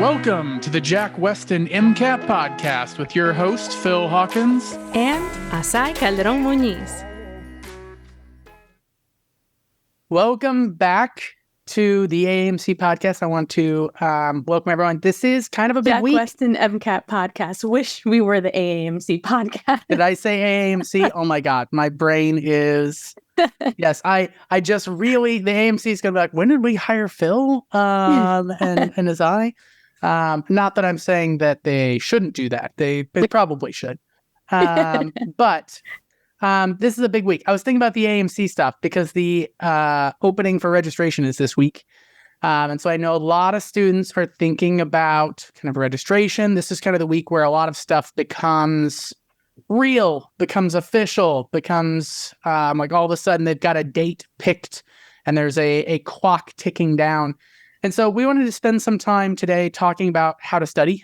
Welcome to the Westin MCAT podcast with your host, Phil Hawkins. And Azaii Muñiz. Welcome back to the AAMC podcast. I want to welcome everyone. This is kind of a big week. Westin MCAT podcast. Wish we were the AAMC podcast. Did I say AAMC? Oh my God, my brain is... Yes, I just really... The AAMC is going to be like, when did we hire Phil and Azaii? Not that I'm saying that they shouldn't do that. They probably should. But this is a big week. I was thinking about the AMC stuff because the opening for registration is this week. And so I know a lot of students are thinking about kind of registration. This is kind of the week where a lot of stuff becomes real, becomes official, becomes like all of a sudden they've got a date picked and there's a clock ticking down. And so we wanted to spend some time today talking about how to study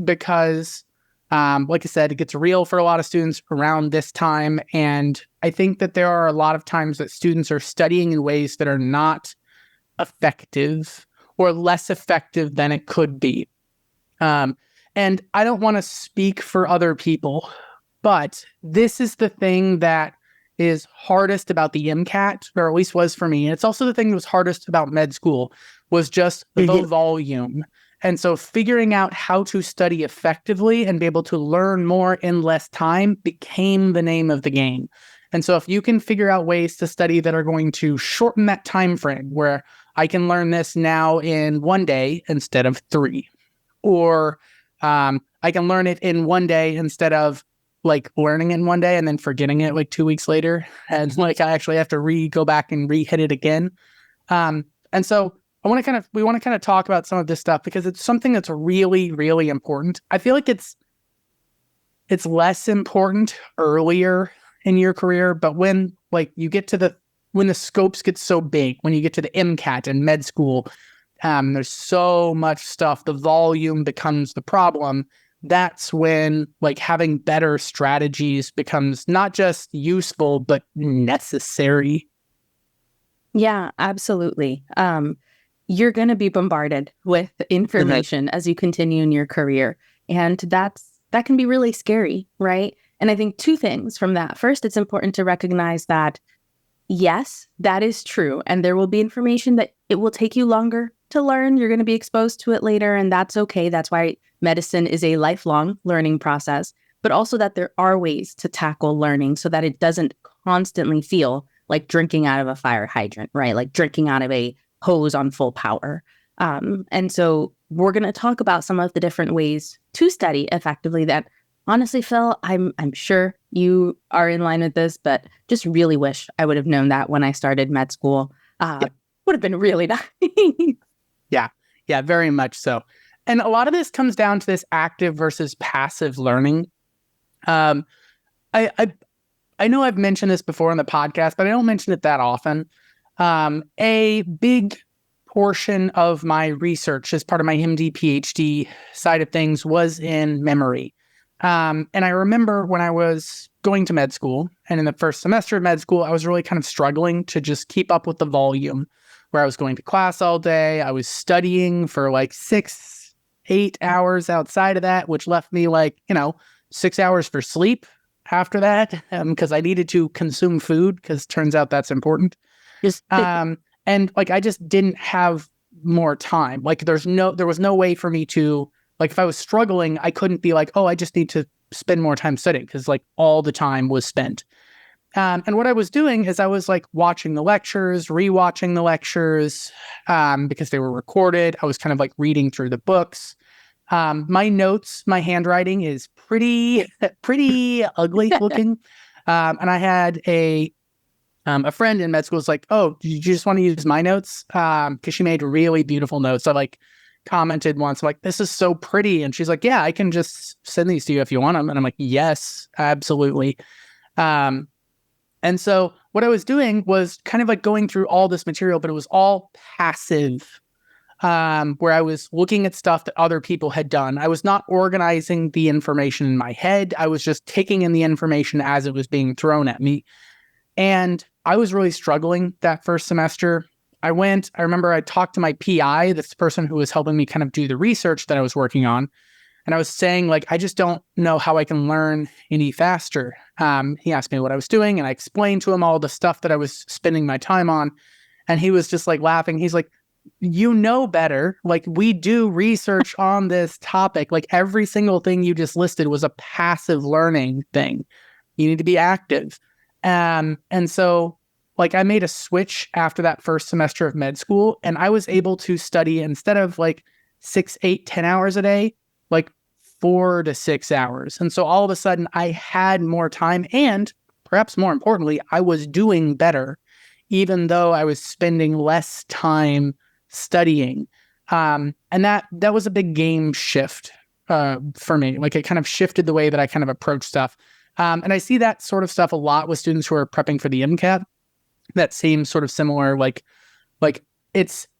because, like I said, it gets real for a lot of students around this time. And I think that there are a lot of times that students are studying in ways that are not effective or less effective than it could be. And I don't want to speak for other people, but this is the thing that is hardest about the MCAT, or at least was for me. And it's also the thing that was hardest about med school, was just the volume. And so figuring out how to study effectively and be able to learn more in less time became the name of the game. And so if you can figure out ways to study that are going to shorten that time frame, where I can learn this now in 1 day instead of 3, or I can learn it in 1 day instead of like learning in 1 day and then forgetting it like 2 weeks later. And like I actually have to go back and hit it again. And so we want to kind of talk about some of this stuff because it's something that's really, really important. I feel like it's less important earlier in your career, but when like you get to when the scopes get so big, when you get to the MCAT and med school, there's so much stuff, the volume becomes the problem. That's when like having better strategies becomes not just useful, but necessary. Yeah, absolutely. You're going to be bombarded with information as you continue in your career. And that can be really scary, right? And I think 2 things from that. First, it's important to recognize that, yes, that is true. And there will be information that it will take you longer to learn. You're going to be exposed to it later, and that's okay. That's why medicine is a lifelong learning process, but also that there are ways to tackle learning so that it doesn't constantly feel like drinking out of a fire hydrant, right? Like drinking out of a hose on full power. And so we're going to talk about some of the different ways to study effectively that, honestly, Phil, I'm sure you are in line with this, but just really wish I would have known that when I started med school. Would have been really nice. Yeah, very much so. And a lot of this comes down to this active versus passive learning. I know I've mentioned this before on the podcast, but I don't mention it that often. A big portion of my research as part of my MD, PhD side of things was in memory. And I remember when I was going to med school, and in the first semester of med school, I was really kind of struggling to just keep up with the volume, where I was going to class all day. I was studying for like 6-8 hours outside of that, which left me like, 6 hours for sleep after that, because I needed to consume food, because turns out that's important. And like, I just didn't have more time. Like there was no way for me to, like, if I was struggling, I couldn't be like, oh, I just need to spend more time studying, because like all the time was spent. And what I was doing is I was like watching the lectures, rewatching the lectures, because they were recorded. I was kind of like reading through the books. My notes, my handwriting is pretty ugly looking. And I had a friend in med school was like, oh, do you just want to use my notes? Because she made really beautiful notes. I like commented once, like, this is so pretty. And she's like, yeah, I can just send these to you if you want them. And I'm like, yes, absolutely. And so what I was doing was kind of like going through all this material, but it was all passive, where I was looking at stuff that other people had done. I was not organizing the information in my head. I was just taking in the information as it was being thrown at me. And I was really struggling that first semester. I remember I talked to my PI, this person who was helping me kind of do the research that I was working on. And I was saying, like, I just don't know how I can learn any faster. He asked me what I was doing, and I explained to him all the stuff that I was spending my time on. And he was just like laughing. He's like, you know better. Like, we do research on this topic. Like, every single thing you just listed was a passive learning thing. You need to be active. And so, like, I made a switch after that first semester of med school, and I was able to study instead of like 6, 8, 10 hours a day, like 4 to 6 hours. And so all of a sudden I had more time, and perhaps more importantly, I was doing better, even though I was spending less time studying. And that was a big game shift for me. Like, it kind of shifted the way that I kind of approach stuff. And I see that sort of stuff a lot with students who are prepping for the MCAT. That seems sort of similar. Like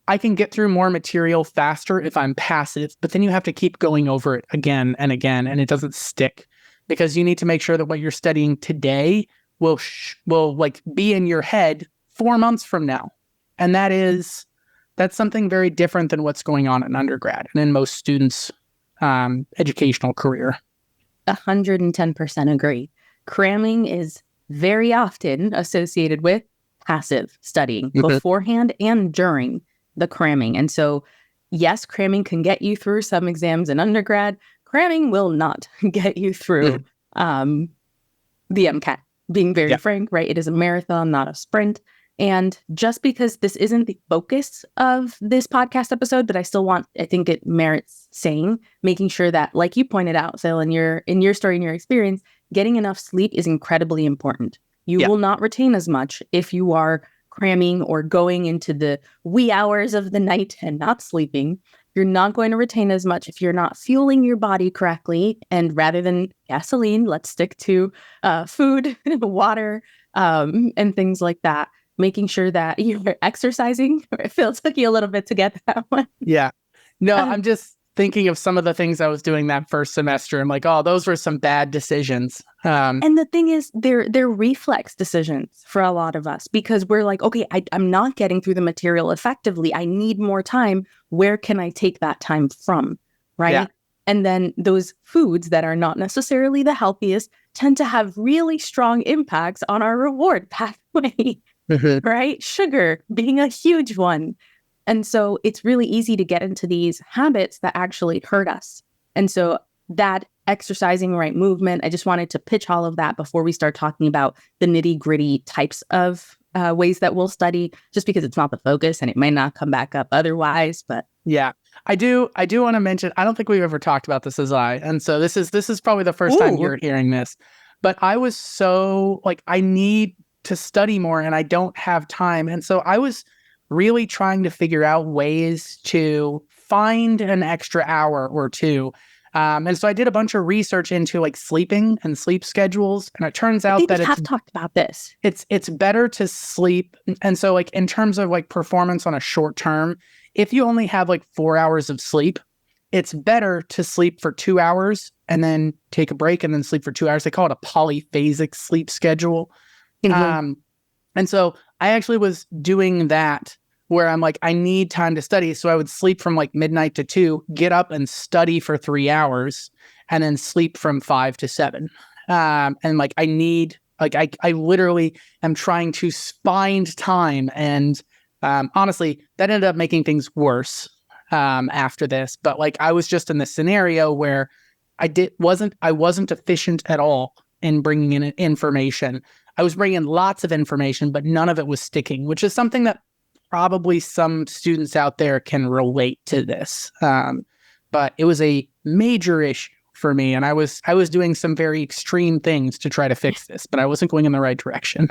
I can get through more material faster if I'm passive, but then you have to keep going over it again and again, and it doesn't stick, because you need to make sure that what you're studying today will like be in your head 4 months from now. And that's something very different than what's going on in undergrad and in most students' educational career. 110% agree. Cramming is very often associated with passive studying beforehand and during the cramming. And so, yes, cramming can get you through some exams in undergrad. Cramming will not get you through the MCAT. Being very frank, right? It is a marathon, not a sprint. And just because this isn't the focus of this podcast episode, but I think it merits saying, making sure that, like you pointed out, Phil, in your story and your experience, getting enough sleep is incredibly important. You will not retain as much if you are cramming or going into the wee hours of the night and not sleeping. You're not going to retain as much if you're not fueling your body correctly. And rather than gasoline, let's stick to food, water, and things like that. Making sure that you're exercising. Phil, it took you a little bit to get that one. Yeah. No, I'm just thinking of some of the things I was doing that first semester. I'm like, oh, those were some bad decisions. And the thing is, they're reflex decisions for a lot of us, because we're like, okay, I'm not getting through the material effectively. I need more time. Where can I take that time from? Right. Yeah. And then those foods that are not necessarily the healthiest tend to have really strong impacts on our reward pathway. Right? Sugar being a huge one. And so it's really easy to get into these habits that actually hurt us. And so that exercising, right, movement, I just wanted to pitch all of that before we start talking about the nitty gritty types of ways that we'll study, just because it's not the focus and it might not come back up otherwise. But yeah, I do want to mention, I don't think we've ever talked about this, Azaii. And so this is probably the first time you're hearing this, but I was so like, I need to study more and I don't have time. And so I was really trying to figure out ways to find an extra hour or two. And so I did a bunch of research into like sleeping and sleep schedules. And it turns out that we have talked about this. It's better to sleep. And so like in terms of like performance on a short term, if you only have like 4 hours of sleep, it's better to sleep for 2 hours and then take a break and then sleep for 2 hours. They call it a polyphasic sleep schedule. And so I actually was doing that where I'm like, I need time to study. So I would sleep from like midnight to 2, get up and study for 3 hours, and then sleep from 5 to 7. And like, I literally am trying to find time. And honestly, that ended up making things worse after this. But like, I was just in this scenario where I wasn't efficient at all in bringing in information. I was bringing in lots of information, but none of it was sticking, which is something that probably some students out there can relate to this. But it was a major issue for me, and I was doing some very extreme things to try to fix this, but I wasn't going in the right direction.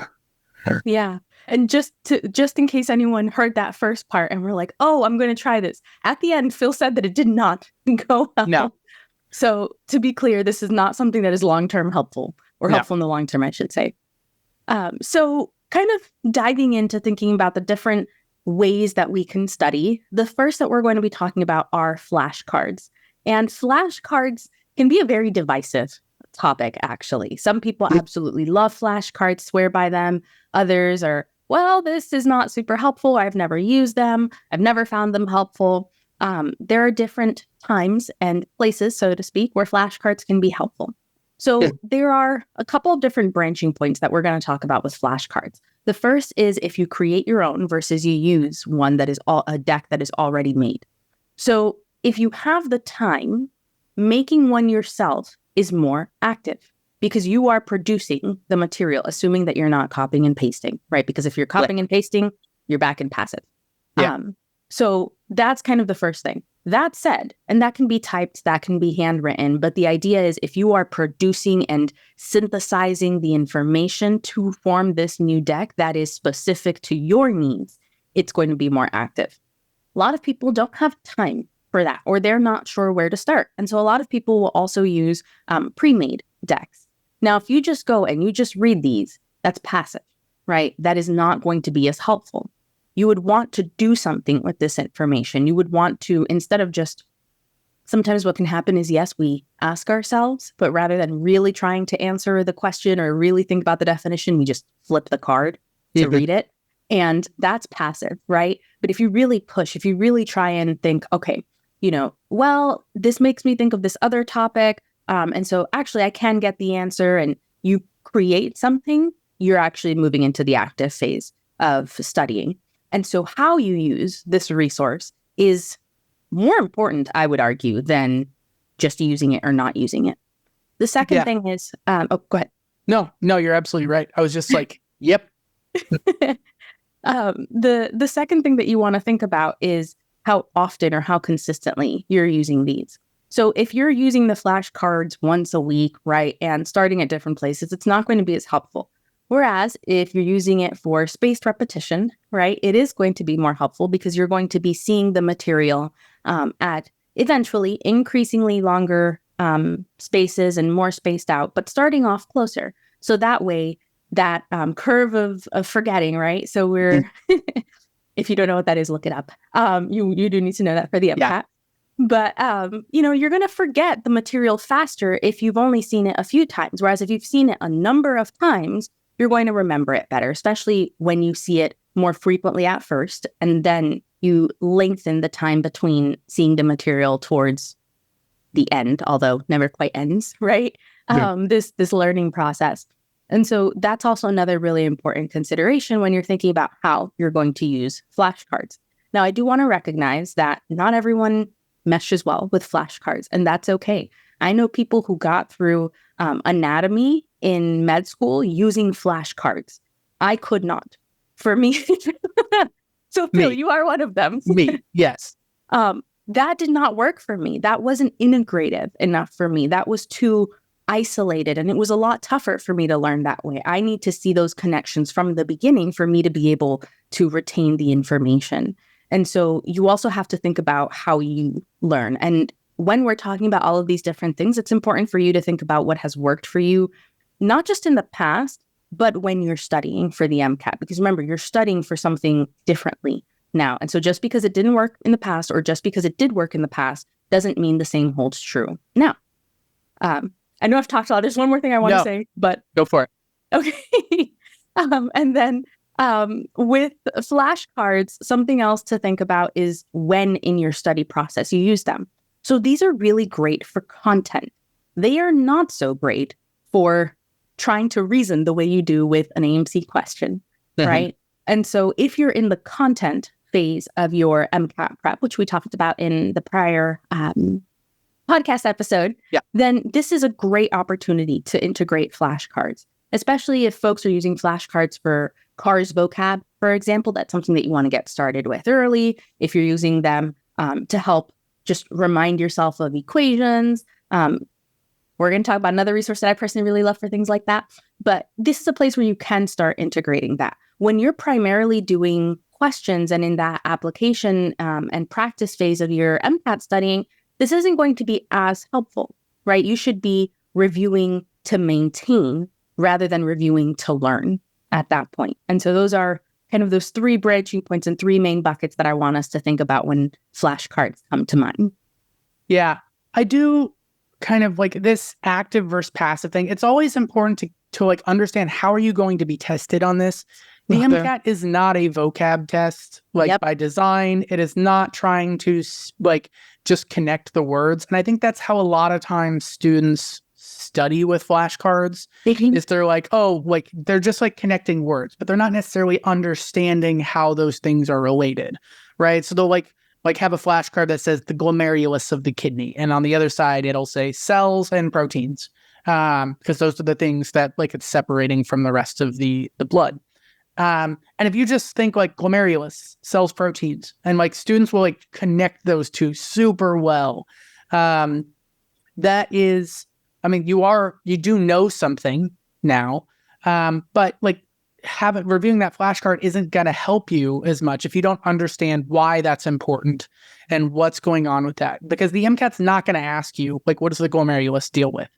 Yeah. And just in case anyone heard that first part and we're like, oh, I'm going to try this. At the end, Phil said that it did not go well. No. So to be clear, this is not something that is long-term helpful, or helpful in the long term, I should say. So kind of diving into thinking about the different ways that we can study, the first that we're going to be talking about are flashcards. And flashcards can be a very divisive topic, actually. Some people absolutely love flashcards, swear by them. Others are well, this is not super helpful. I've never used them. I've never found them helpful. There are different times and places, so to speak, where flashcards can be helpful. So there are a couple of different branching points that we're going to talk about with flashcards. The first is if you create your own versus you use one that is a deck that is already made. So if you have the time, making one yourself is more active because you are producing the material, assuming that you're not copying and pasting, right? Because if you're copying and pasting, you're back in passive. Yeah. So that's kind of the first thing. That said, and that can be typed, that can be handwritten, but the idea is if you are producing and synthesizing the information to form this new deck that is specific to your needs, it's going to be more active. A lot of people don't have time for that, or they're not sure where to start. And so a lot of people will also use pre-made decks. Now, if you just go and you just read these, that's passive, right? That is not going to be as helpful. You would want to do something with this information. You would want to, instead of just, sometimes what can happen is, yes, we ask ourselves, but rather than really trying to answer the question or really think about the definition, we just flip the card to read it. And that's passive, right? But if you really push, if you really try and think, okay, well, this makes me think of this other topic. And so actually I can get the answer, and you create something, you're actually moving into the active phase of studying. And so how you use this resource is more important, I would argue, than just using it or not using it. The second thing is, go ahead. No, you're absolutely right. I was just like, yep. The second thing that you want to think about is how often or how consistently you're using these. So if you're using the flashcards once a week, right, and starting at different places, it's not going to be as helpful. Whereas if you're using it for spaced repetition, right, it is going to be more helpful because you're going to be seeing the material at eventually increasingly longer spaces and more spaced out, but starting off closer. So that way, that curve of forgetting, right? So we're, if you don't know what that is, look it up. You do need to know that for the MCAT. Yeah. But, you're going to forget the material faster if you've only seen it a few times. Whereas if you've seen it a number of times, you're going to remember it better, especially when you see it more frequently at first, and then you lengthen the time between seeing the material towards the end, although never quite ends, right? Yeah. This learning process. And so that's also another really important consideration when you're thinking about how you're going to use flashcards. Now, I do want to recognize that not everyone meshes well with flashcards, and that's okay. I know people who got through anatomy in med school using flashcards. I could not. For me. So Phil, you are one of them. Me, yes. That did not work for me. That wasn't integrative enough for me. That was too isolated, and it was a lot tougher for me to learn that way. I need to see those connections from the beginning for me to be able to retain the information. And so you also have to think about how you learn. And when we're talking about all of these different things, it's important for you to think about what has worked for you, not just in the past, but when you're studying for the MCAT. Because remember, you're studying for something differently now. And so just because it didn't work in the past, or just because it did work in the past, doesn't mean the same holds true now. I know I've talked a lot. There's one more thing I want to say, but go for it. Okay. And then with flashcards, something else to think about is when in your study process you use them. So these are really great for content. They are not so great for trying to reason the way you do with an AMC question, right? And so if you're in the content phase of your MCAT prep, which we talked about in the prior podcast episode, then this is a great opportunity to integrate flashcards, especially if folks are using flashcards for CARS vocab, for example. That's something that you want to get started with early. If you're using them to help just remind yourself of equations. We're going to talk about another resource that I personally really love for things like that. But this is a place where you can start integrating that. When you're primarily doing questions and in that application and practice phase of your MCAT studying, this isn't going to be as helpful, right? You should be reviewing to maintain rather than reviewing to learn at that point. And so those are kind of those three branching points and three main buckets that I want us to think about when flashcards come to mind. Yeah, I do kind of like this active versus passive thing. It's always important to like understand how are you going to be tested on this. The MCAT is not a vocab test, like by design. It is not trying to like just connect the words. And I think that's how a lot of times students study with flashcards is they're like, oh, like they're just like connecting words, but they're not necessarily understanding how those things are related, right? So they'll like have a flashcard that says the glomerulus of the kidney, and on the other side it'll say cells and proteins, because those are the things that like it's separating from the rest of the blood. And if you just think like glomerulus, cells, proteins, and like students will like connect those two super well. That is, I mean, you do know something now, but like reviewing that flashcard isn't going to help you as much if you don't understand why that's important and what's going on with that. Because the MCAT's not going to ask you, like, what does the glomerulus deal with?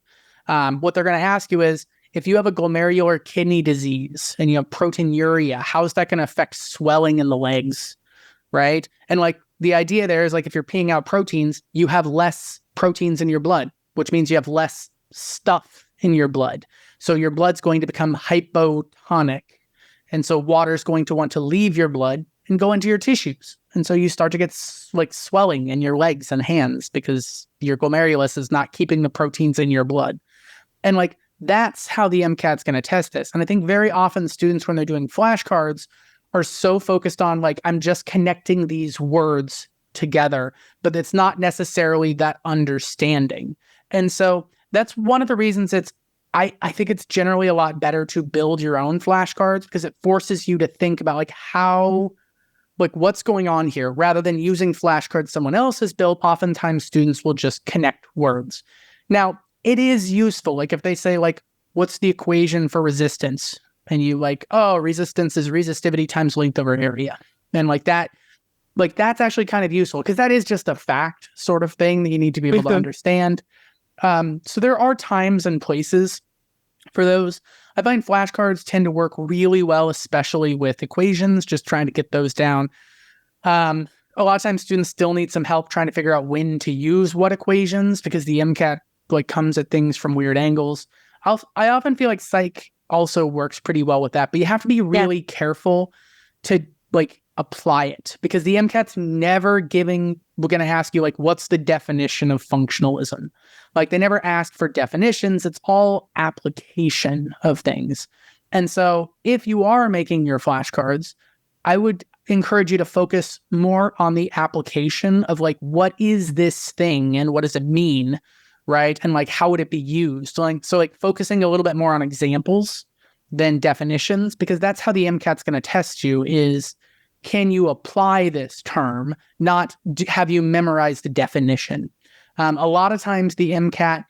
What they're going to ask you is, if you have a glomerular kidney disease and you have proteinuria, how is that going to affect swelling in the legs, right? And like the idea there is like if you're peeing out proteins, you have less proteins in your blood, which means you have less stuff in your blood. So your blood's going to become hypotonic. And so water's going to want to leave your blood and go into your tissues. And so you start to get like swelling in your legs and hands because your glomerulus is not keeping the proteins in your blood. And like, that's how the MCAT's going to test this. And I think very often students, when they're doing flashcards, are so focused on like, I'm just connecting these words together, but it's not necessarily that understanding. And so that's one of the reasons I think it's generally a lot better to build your own flashcards, because it forces you to think about like how, like what's going on here, rather than using flashcards someone else has built. Oftentimes students will just connect words. Now, it is useful. Like if they say like, what's the equation for resistance? And you like, oh, resistance is resistivity times length over area. And like that, like that's actually kind of useful because that is just a fact sort of thing that you need to be able to understand. So there are times and places for those. I find flashcards tend to work really well, especially with equations, just trying to get those down. A lot of times students still need some help trying to figure out when to use what equations, because the MCAT like comes at things from weird angles. I often feel like psych also works pretty well with that, but you have to be really careful to like apply it, because the MCAT's never we're going to ask you like, what's the definition of functionalism? Like they never ask for definitions. It's all application of things. And so if you are making your flashcards, I would encourage you to focus more on the application of like, what is this thing and what does it mean? Right? And like, how would it be used? So like focusing a little bit more on examples than definitions, because that's how the MCAT's going to test you is, can you apply this term, not have you memorized the definition? A lot of times the MCAT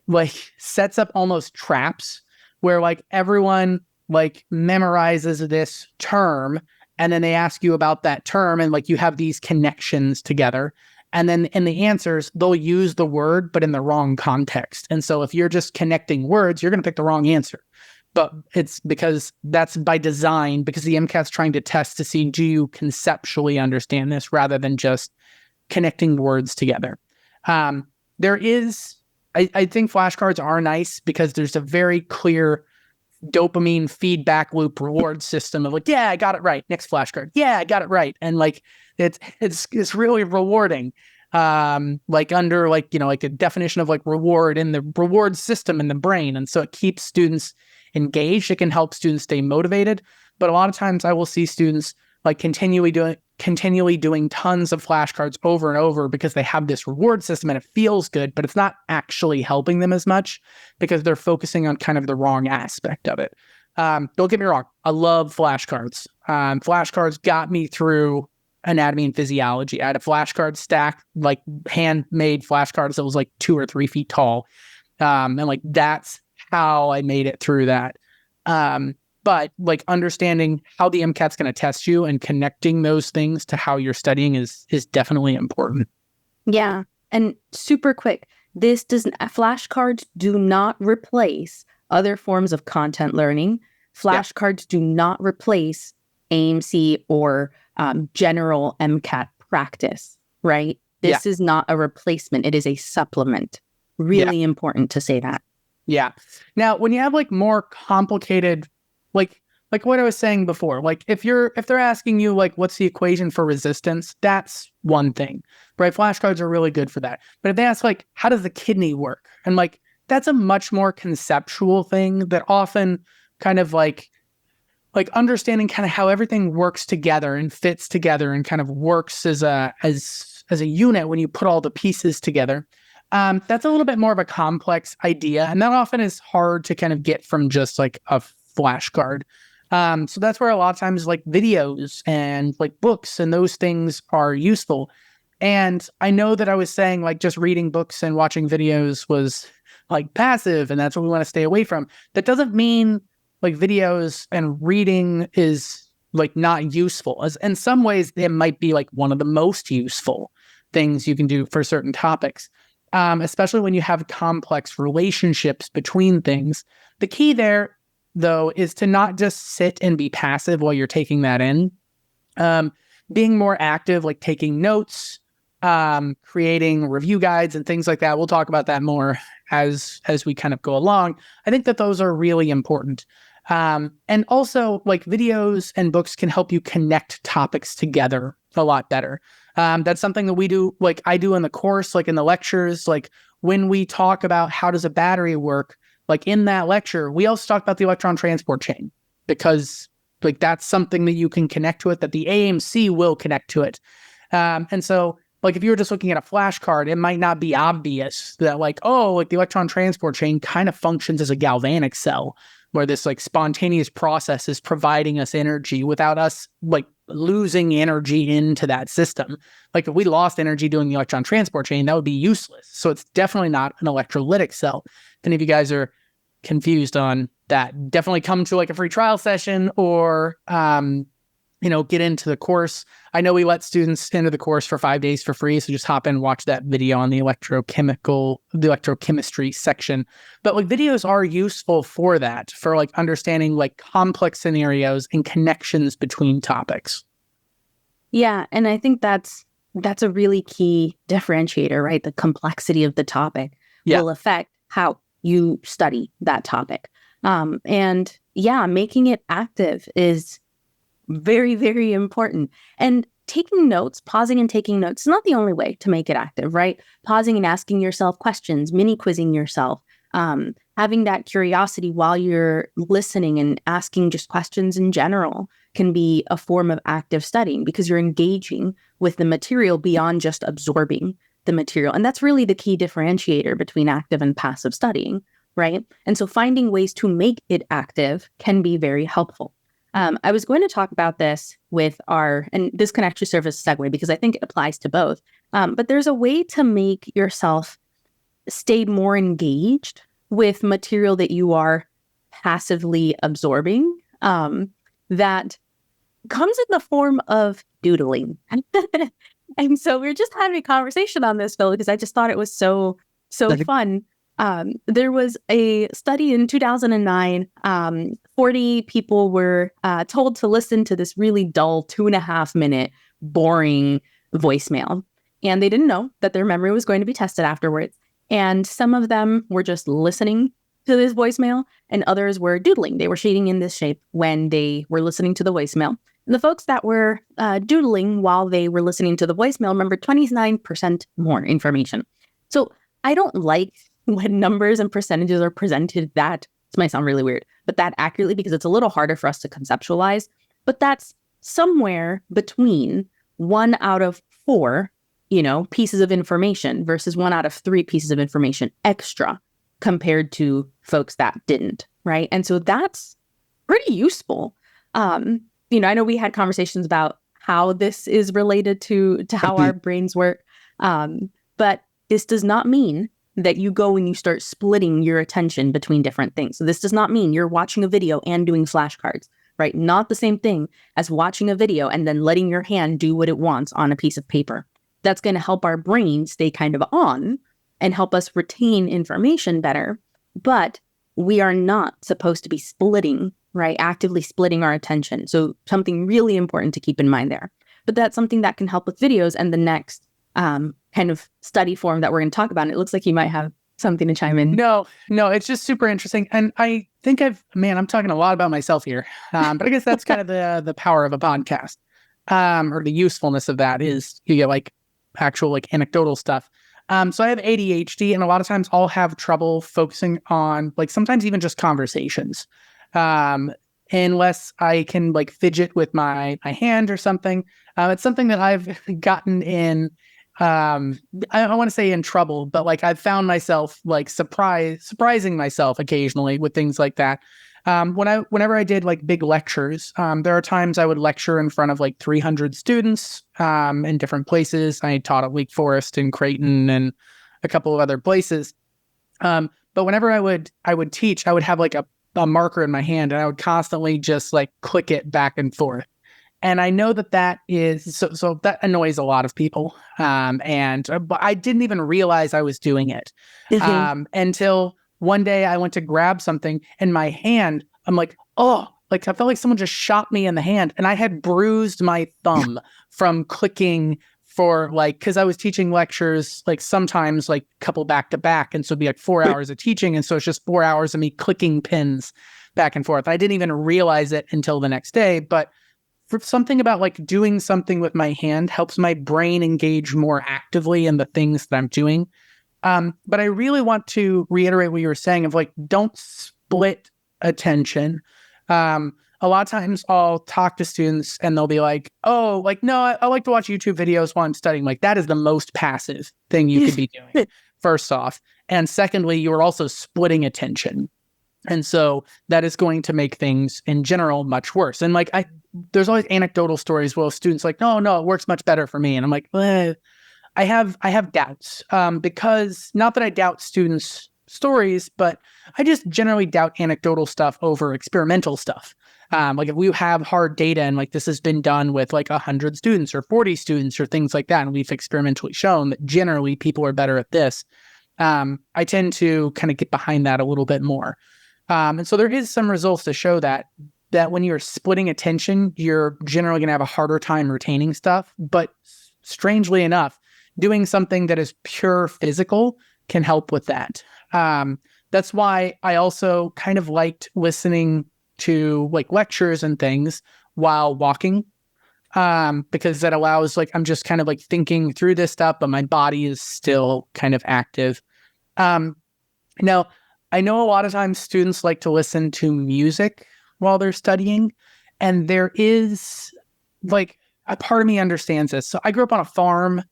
like sets up almost traps where like everyone like memorizes this term, and then they ask you about that term, and like you have these connections together. And then in the answers, they'll use the word, but in the wrong context. And so if you're just connecting words, you're going to pick the wrong answer. But it's because that's by design, because the MCAT's trying to test to see, do you conceptually understand this, rather than just connecting words together. I think flashcards are nice because there's a very clear dopamine feedback loop reward system of like, yeah, I got it right. Next flashcard. Yeah, I got it right. And like, it's really rewarding. Like under like, you know, like a definition of like reward in the reward system in the brain. And so it keeps students engaged. It can help students stay motivated. But a lot of times I will see students like continually doing tons of flashcards over and over because they have this reward system and it feels good, but it's not actually helping them as much because they're focusing on kind of the wrong aspect of it. Don't get me wrong. I love flashcards. Flashcards got me through anatomy and physiology. I had a flashcard stack, like handmade flashcards that was like 2 or 3 feet tall. And like, that's how I made it through that. But like understanding how the MCAT's going to test you and connecting those things to how you're studying is definitely important. Yeah. And super quick, flashcards do not replace other forms of content learning. Flashcards do not replace AMC or general MCAT practice, right? This is not a replacement. It is a supplement. Really important to say that. Yeah. Now, when you have like more complicated, like like what I was saying before, like if they're asking you like what's the equation for resistance, that's one thing, right? Flashcards are really good for that. But if they ask like how does the kidney work, and like that's a much more conceptual thing that often kind of like understanding kind of how everything works together and fits together and kind of works as a unit when you put all the pieces together. That's a little bit more of a complex idea, and that often is hard to kind of get from just like a flashcard. So that's where a lot of times like videos and like books and those things are useful. And I know that I was saying like just reading books and watching videos was like passive and that's what we want to stay away from. That doesn't mean like videos and reading is like not useful. As in some ways it might be like one of the most useful things you can do for certain topics. Especially when you have complex relationships between things. The key there, though, is to not just sit and be passive while you're taking that in. Being more active, like taking notes, creating review guides and things like that. We'll talk about that more as we kind of go along. I think that those are really important. And also, like videos and books can help you connect topics together a lot better. That's something that we do, like I do in the course, like in the lectures, like when we talk about how does a battery work, like in that lecture, we also talk about the electron transport chain because like that's something that you can connect to it, that the AMC will connect to it. And so like if you were just looking at a flashcard, it might not be obvious that like, oh, like the electron transport chain kind of functions as a galvanic cell where this like spontaneous process is providing us energy without us like losing energy into that system. Like if we lost energy doing the electron transport chain, that would be useless. So it's definitely not an electrolytic cell. If any of you guys are confused on that, definitely come to like a free trial session or, get into the course. I know we let students into the course for 5 days for free. So just hop in and watch that video on the electrochemistry section. But like videos are useful for that, for like understanding like complex scenarios and connections between topics. Yeah. And I think that's a really key differentiator, right? The complexity of the topic will affect how you study that topic. And yeah, making it active is very, very important. And taking notes, pausing and taking notes is not the only way to make it active, right? Pausing and asking yourself questions, mini quizzing yourself, having that curiosity while you're listening and asking just questions in general can be a form of active studying because you're engaging with the material beyond just absorbing the material. And that's really the key differentiator between active and passive studying, right? And so finding ways to make it active can be very helpful. I was going to talk about this with and this can actually serve as a segue because I think it applies to both. But there's a way to make yourself stay more engaged with material that you are passively absorbing that comes in the form of doodling. And so we were just having a conversation on this, Phil, because I just thought it was so fun. There was a study in 2009. 40 people were told to listen to this really dull 2.5 minute boring voicemail. And they didn't know that their memory was going to be tested afterwards. And some of them were just listening to this voicemail and others were doodling. They were shading in this shape when they were listening to the voicemail. And the folks that were doodling while they were listening to the voicemail remembered 29% more information. So I don't like when numbers and percentages are presented this might sound really weird, but that accurately because it's a little harder for us to conceptualize. But that's somewhere between 1 out of 4, pieces of information versus 1 out of 3 pieces of information extra compared to folks that didn't, right? And so that's pretty useful. I know we had conversations about how this is related to how our brains work, but this does not mean that you go and you start splitting your attention between different things. So this does not mean you're watching a video and doing flashcards, right? Not the same thing as watching a video and then letting your hand do what it wants on a piece of paper. That's going to help our brain stay kind of on and help us retain information better. But we are not supposed to be splitting, right? Actively splitting our attention. So something really important to keep in mind there. But that's something that can help with videos and the next kind of study form that we're going to talk about. And it looks like you might have something to chime in? No, it's just super interesting. And I think I'm talking a lot about myself here. But I guess that's kind of the power of a podcast. Or the usefulness of that is you get like actual like anecdotal stuff. So I have ADHD, and a lot of times I'll have trouble focusing on like sometimes even just conversations. Unless I can like fidget with my hand or something. It's something that I've gotten in I want to say in trouble, but like I've found myself like surprising myself occasionally with things like that. Whenever I did like big lectures, there are times I would lecture in front of like 300 students in different places. I taught at Wake Forest and Creighton and a couple of other places. But whenever I would teach, I would have like a marker in my hand, and I would constantly just like click it back and forth. And I know that is so that annoys a lot of people. But I didn't even realize I was doing it until one day I went to grab something, and my hand, I'm like, oh, like I felt like someone just shot me in the hand, and I had bruised my thumb from clicking for like, because I was teaching lectures like sometimes like a couple back to back, and so it'd be like 4 hours of teaching, and so it's just 4 hours of me clicking pins back and forth. I didn't even realize it until the next day, but for something about like doing something with my hand helps my brain engage more actively in the things that I'm doing. But I really want to reiterate what you were saying of like, don't split attention. A lot of times I'll talk to students and they'll be like, oh, like, no, I like to watch YouTube videos while I'm studying. Like that is the most passive thing you could be doing, first off. And secondly, you are also splitting attention. And so that is going to make things in general much worse. And like, there's always anecdotal stories where students like, no, it works much better for me. And I'm like, I have doubts because not that I doubt students' stories, but I just generally doubt anecdotal stuff over experimental stuff. Like if we have hard data and like this has been done with like 100 students or 40 students or things like that, and we've experimentally shown that generally people are better at this, I tend to kind of get behind that a little bit more. And so there is some results to show that when you're splitting attention, you're generally going to have a harder time retaining stuff. But strangely enough, doing something that is pure physical can help with that. That's why I also kind of liked listening to like lectures and things while walking, because that allows like I'm just kind of like thinking through this stuff, but my body is still kind of active. Now, I know a lot of times students like to listen to music while they're studying, and there is like a part of me understands this. So I grew up on a farm,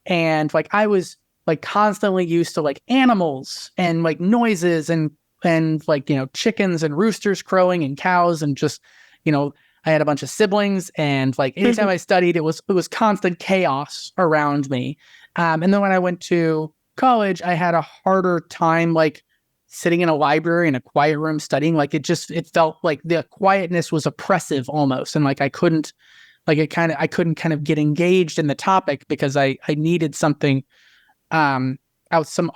and like I was like constantly used to like animals and like noises and like, you know, chickens and roosters crowing and cows and just, you know, I had a bunch of siblings, and like anytime I studied, it was constant chaos around me. And then when I went to college, I had a harder time like sitting in a library in a quiet room studying. Like it felt like the quietness was oppressive almost. And like I couldn't kind of get engaged in the topic because I needed something, some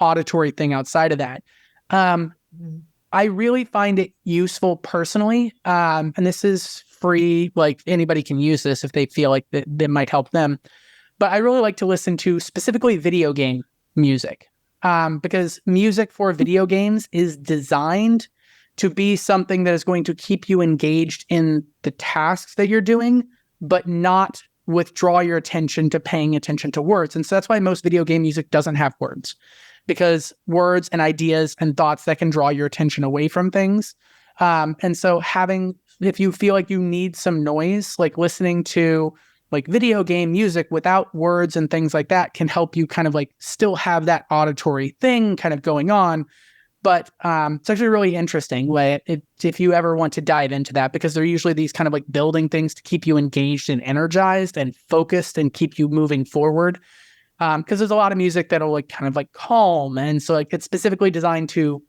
auditory thing outside of that. I really find it useful personally. And this is free, like anybody can use this if they feel like that might help them. But I really like to listen to specifically video game music. Because music for video games is designed to be something that is going to keep you engaged in the tasks that you're doing, but not withdraw your attention to paying attention to words. And so that's why most video game music doesn't have words, because words and ideas and thoughts that can draw your attention away from things. And so if you feel like you need some noise, like listening to like video game music without words and things like that can help you kind of like still have that auditory thing kind of going on. But it's actually really interesting if you ever want to dive into that, because they're usually these kind of like building things to keep you engaged and energized and focused and keep you moving forward. Because there's a lot of music that'll like kind of like calm. And so like it's specifically designed to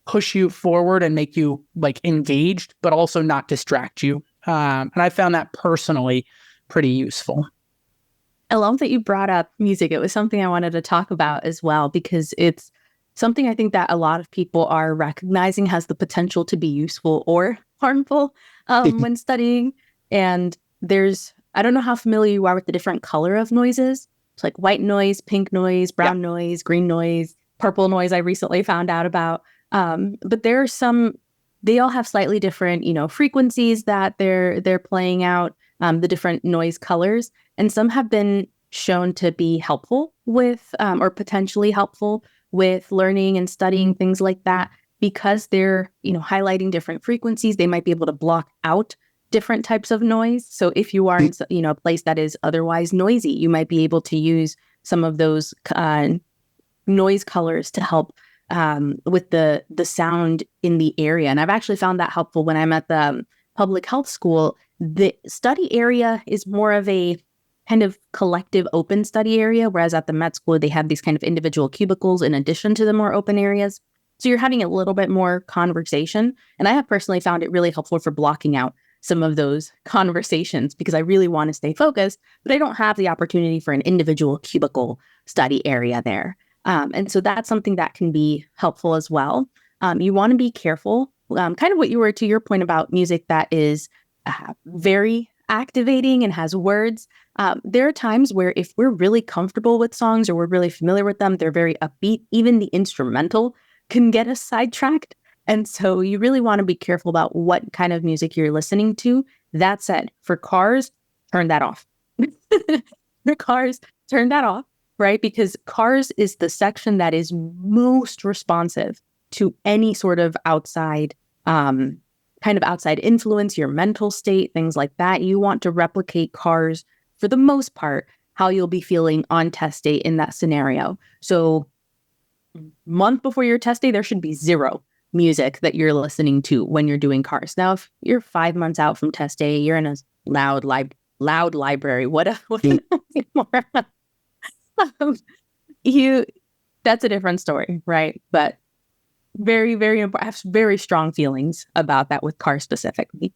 push you forward and make you like engaged, but also not distract you. And I found that personally pretty useful. I love that you brought up music. It was something I wanted to talk about as well, because it's something I think that a lot of people are recognizing has the potential to be useful or harmful when studying. And I don't know how familiar you are with the different color of noises. It's like white noise, pink noise, brown noise, green noise. purple noise I recently found out about. But there are some, they all have slightly different, frequencies that they're playing out, the different noise colors. And some have been shown to be helpful with, or potentially helpful with learning and studying things like that, because they're, highlighting different frequencies. They might be able to block out different types of noise. So if you are in, a place that is otherwise noisy, you might be able to use some of those noise colors to help with the sound in the area. And I've actually found that helpful when I'm at the public health school. The study area is more of a kind of collective open study area, whereas at the med school, they have these kind of individual cubicles in addition to the more open areas. So you're having a little bit more conversation. And I have personally found it really helpful for blocking out some of those conversations because I really want to stay focused, but I don't have the opportunity for an individual cubicle study area there. And so that's something that can be helpful as well. You want to be careful, kind of what you were to your point about music that is very activating and has words. There are times where if we're really comfortable with songs or we're really familiar with them, they're very upbeat. Even the instrumental can get us sidetracked. And so you really want to be careful about what kind of music you're listening to. That said, for cars, turn that off. For cars, turn that off, right? Because cars is the section that is most responsive to any sort of outside, kind of outside influence, your mental state, things like that. You want to replicate cars, for the most part, how you'll be feeling on test day in that scenario. So month before your test day, there should be zero music that you're listening to when you're doing cars. Now, if you're 5 months out from test day, you're in a loud library. That's a different story, right? But very, very important. I have very strong feelings about that with cars specifically.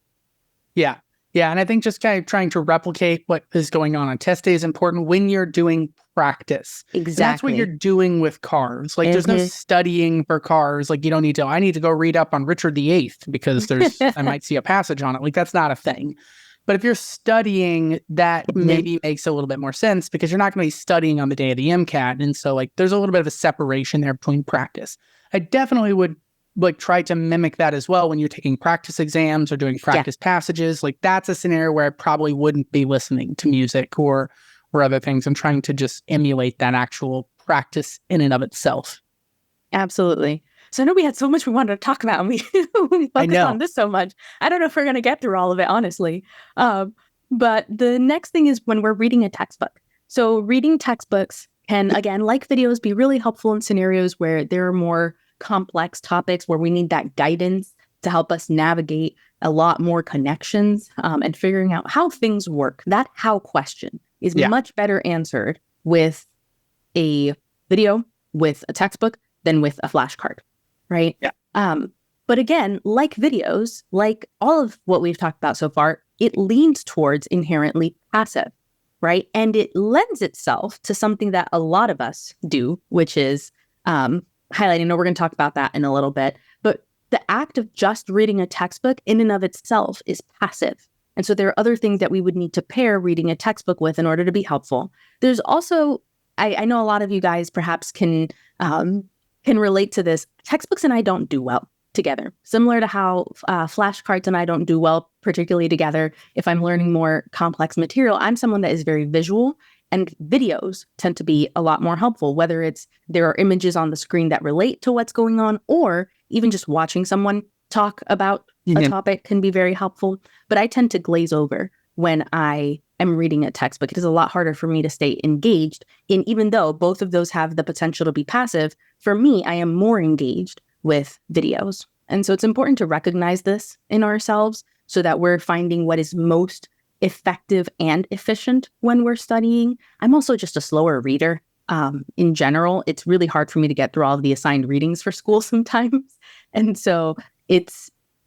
Yeah. Yeah. And I think just kind of trying to replicate what is going on test day is important when you're doing practice. Exactly. And that's what you're doing with cars. Like there's no studying for cars. Like you don't need to, I need to go read up on Richard VIII because I might see a passage on it. Like that's not a thing. But if you're studying, that maybe makes a little bit more sense because you're not going to be studying on the day of the MCAT. And so like there's a little bit of a separation there between practice. I definitely would like try to mimic that as well when you're taking practice exams or doing practice passages. Like that's a scenario where I probably wouldn't be listening to music or other things. I'm trying to just emulate that actual practice in and of itself. Absolutely. So I know we had so much we wanted to talk about and we focused on this so much. I don't know if we're going to get through all of it, honestly. But the next thing is when we're reading a textbook. So reading textbooks can, again, like videos, be really helpful in scenarios where there are more complex topics where we need that guidance to help us navigate a lot more connections and figuring out how things work. That how question is much better answered with a video, with a textbook, than with a flashcard, right? Yeah. But again, like videos, like all of what we've talked about so far, it leans towards inherently passive, right? And it lends itself to something that a lot of us do, which is highlighting. I know we're going to talk about that in a little bit, but the act of just reading a textbook in and of itself is passive. And so there are other things that we would need to pair reading a textbook with in order to be helpful. There's also, I know a lot of you guys perhaps can relate to this. Textbooks and I don't do well together. Similar to how flashcards and I don't do well particularly together. If I'm learning more complex material, I'm someone that is very visual, and videos tend to be a lot more helpful, whether it's there are images on the screen that relate to what's going on, or even just watching someone talk about a topic can be very helpful. But I tend to glaze over when I am reading a textbook. It is a lot harder for me to stay engaged in, even though both of those have the potential to be passive. For me, I am more engaged with videos. And so it's important to recognize this in ourselves so that we're finding what is most effective and efficient when we're studying. I'm also just a slower reader. In general, it's really hard for me to get through all of the assigned readings for school sometimes. And so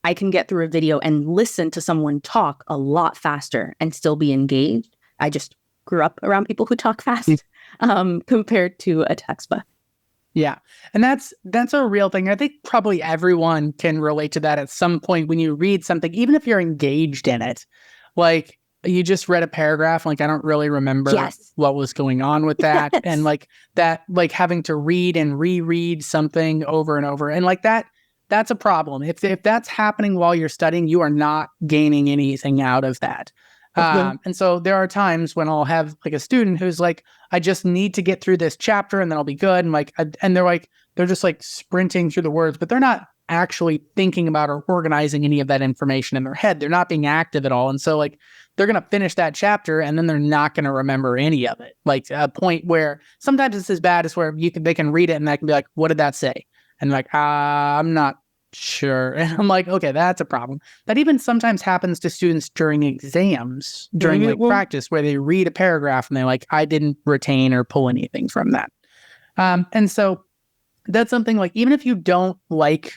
I can get through a video and listen to someone talk a lot faster and still be engaged. I just grew up around people who talk fast compared to a textbook. Yeah. And that's a real thing. I think probably everyone can relate to that at some point when you read something, even if you're engaged in it. Like you just read a paragraph. Like, I don't really remember Yes. what was going on with that. Yes. And like that, like having to read and reread something over and over. And like that's a problem. If that's happening while you're studying, you are not gaining anything out of that. And so there are times when I'll have like a student who's like, I just need to get through this chapter and then I'll be good. And like, and they're just like sprinting through the words, but they're not actually thinking about or organizing any of that information in their head. They're not being active at all. And so like, they're going to finish that chapter and then they're not going to remember any of it. Like a point where sometimes it's as bad as where they can read it and they can be like, what did that say? And like, I'm not sure. And I'm like, okay, that's a problem. That even sometimes happens to students during exams, during like practice, where they read a paragraph and they're like, I didn't retain or pull anything from that. And so that's something like, even if you don't like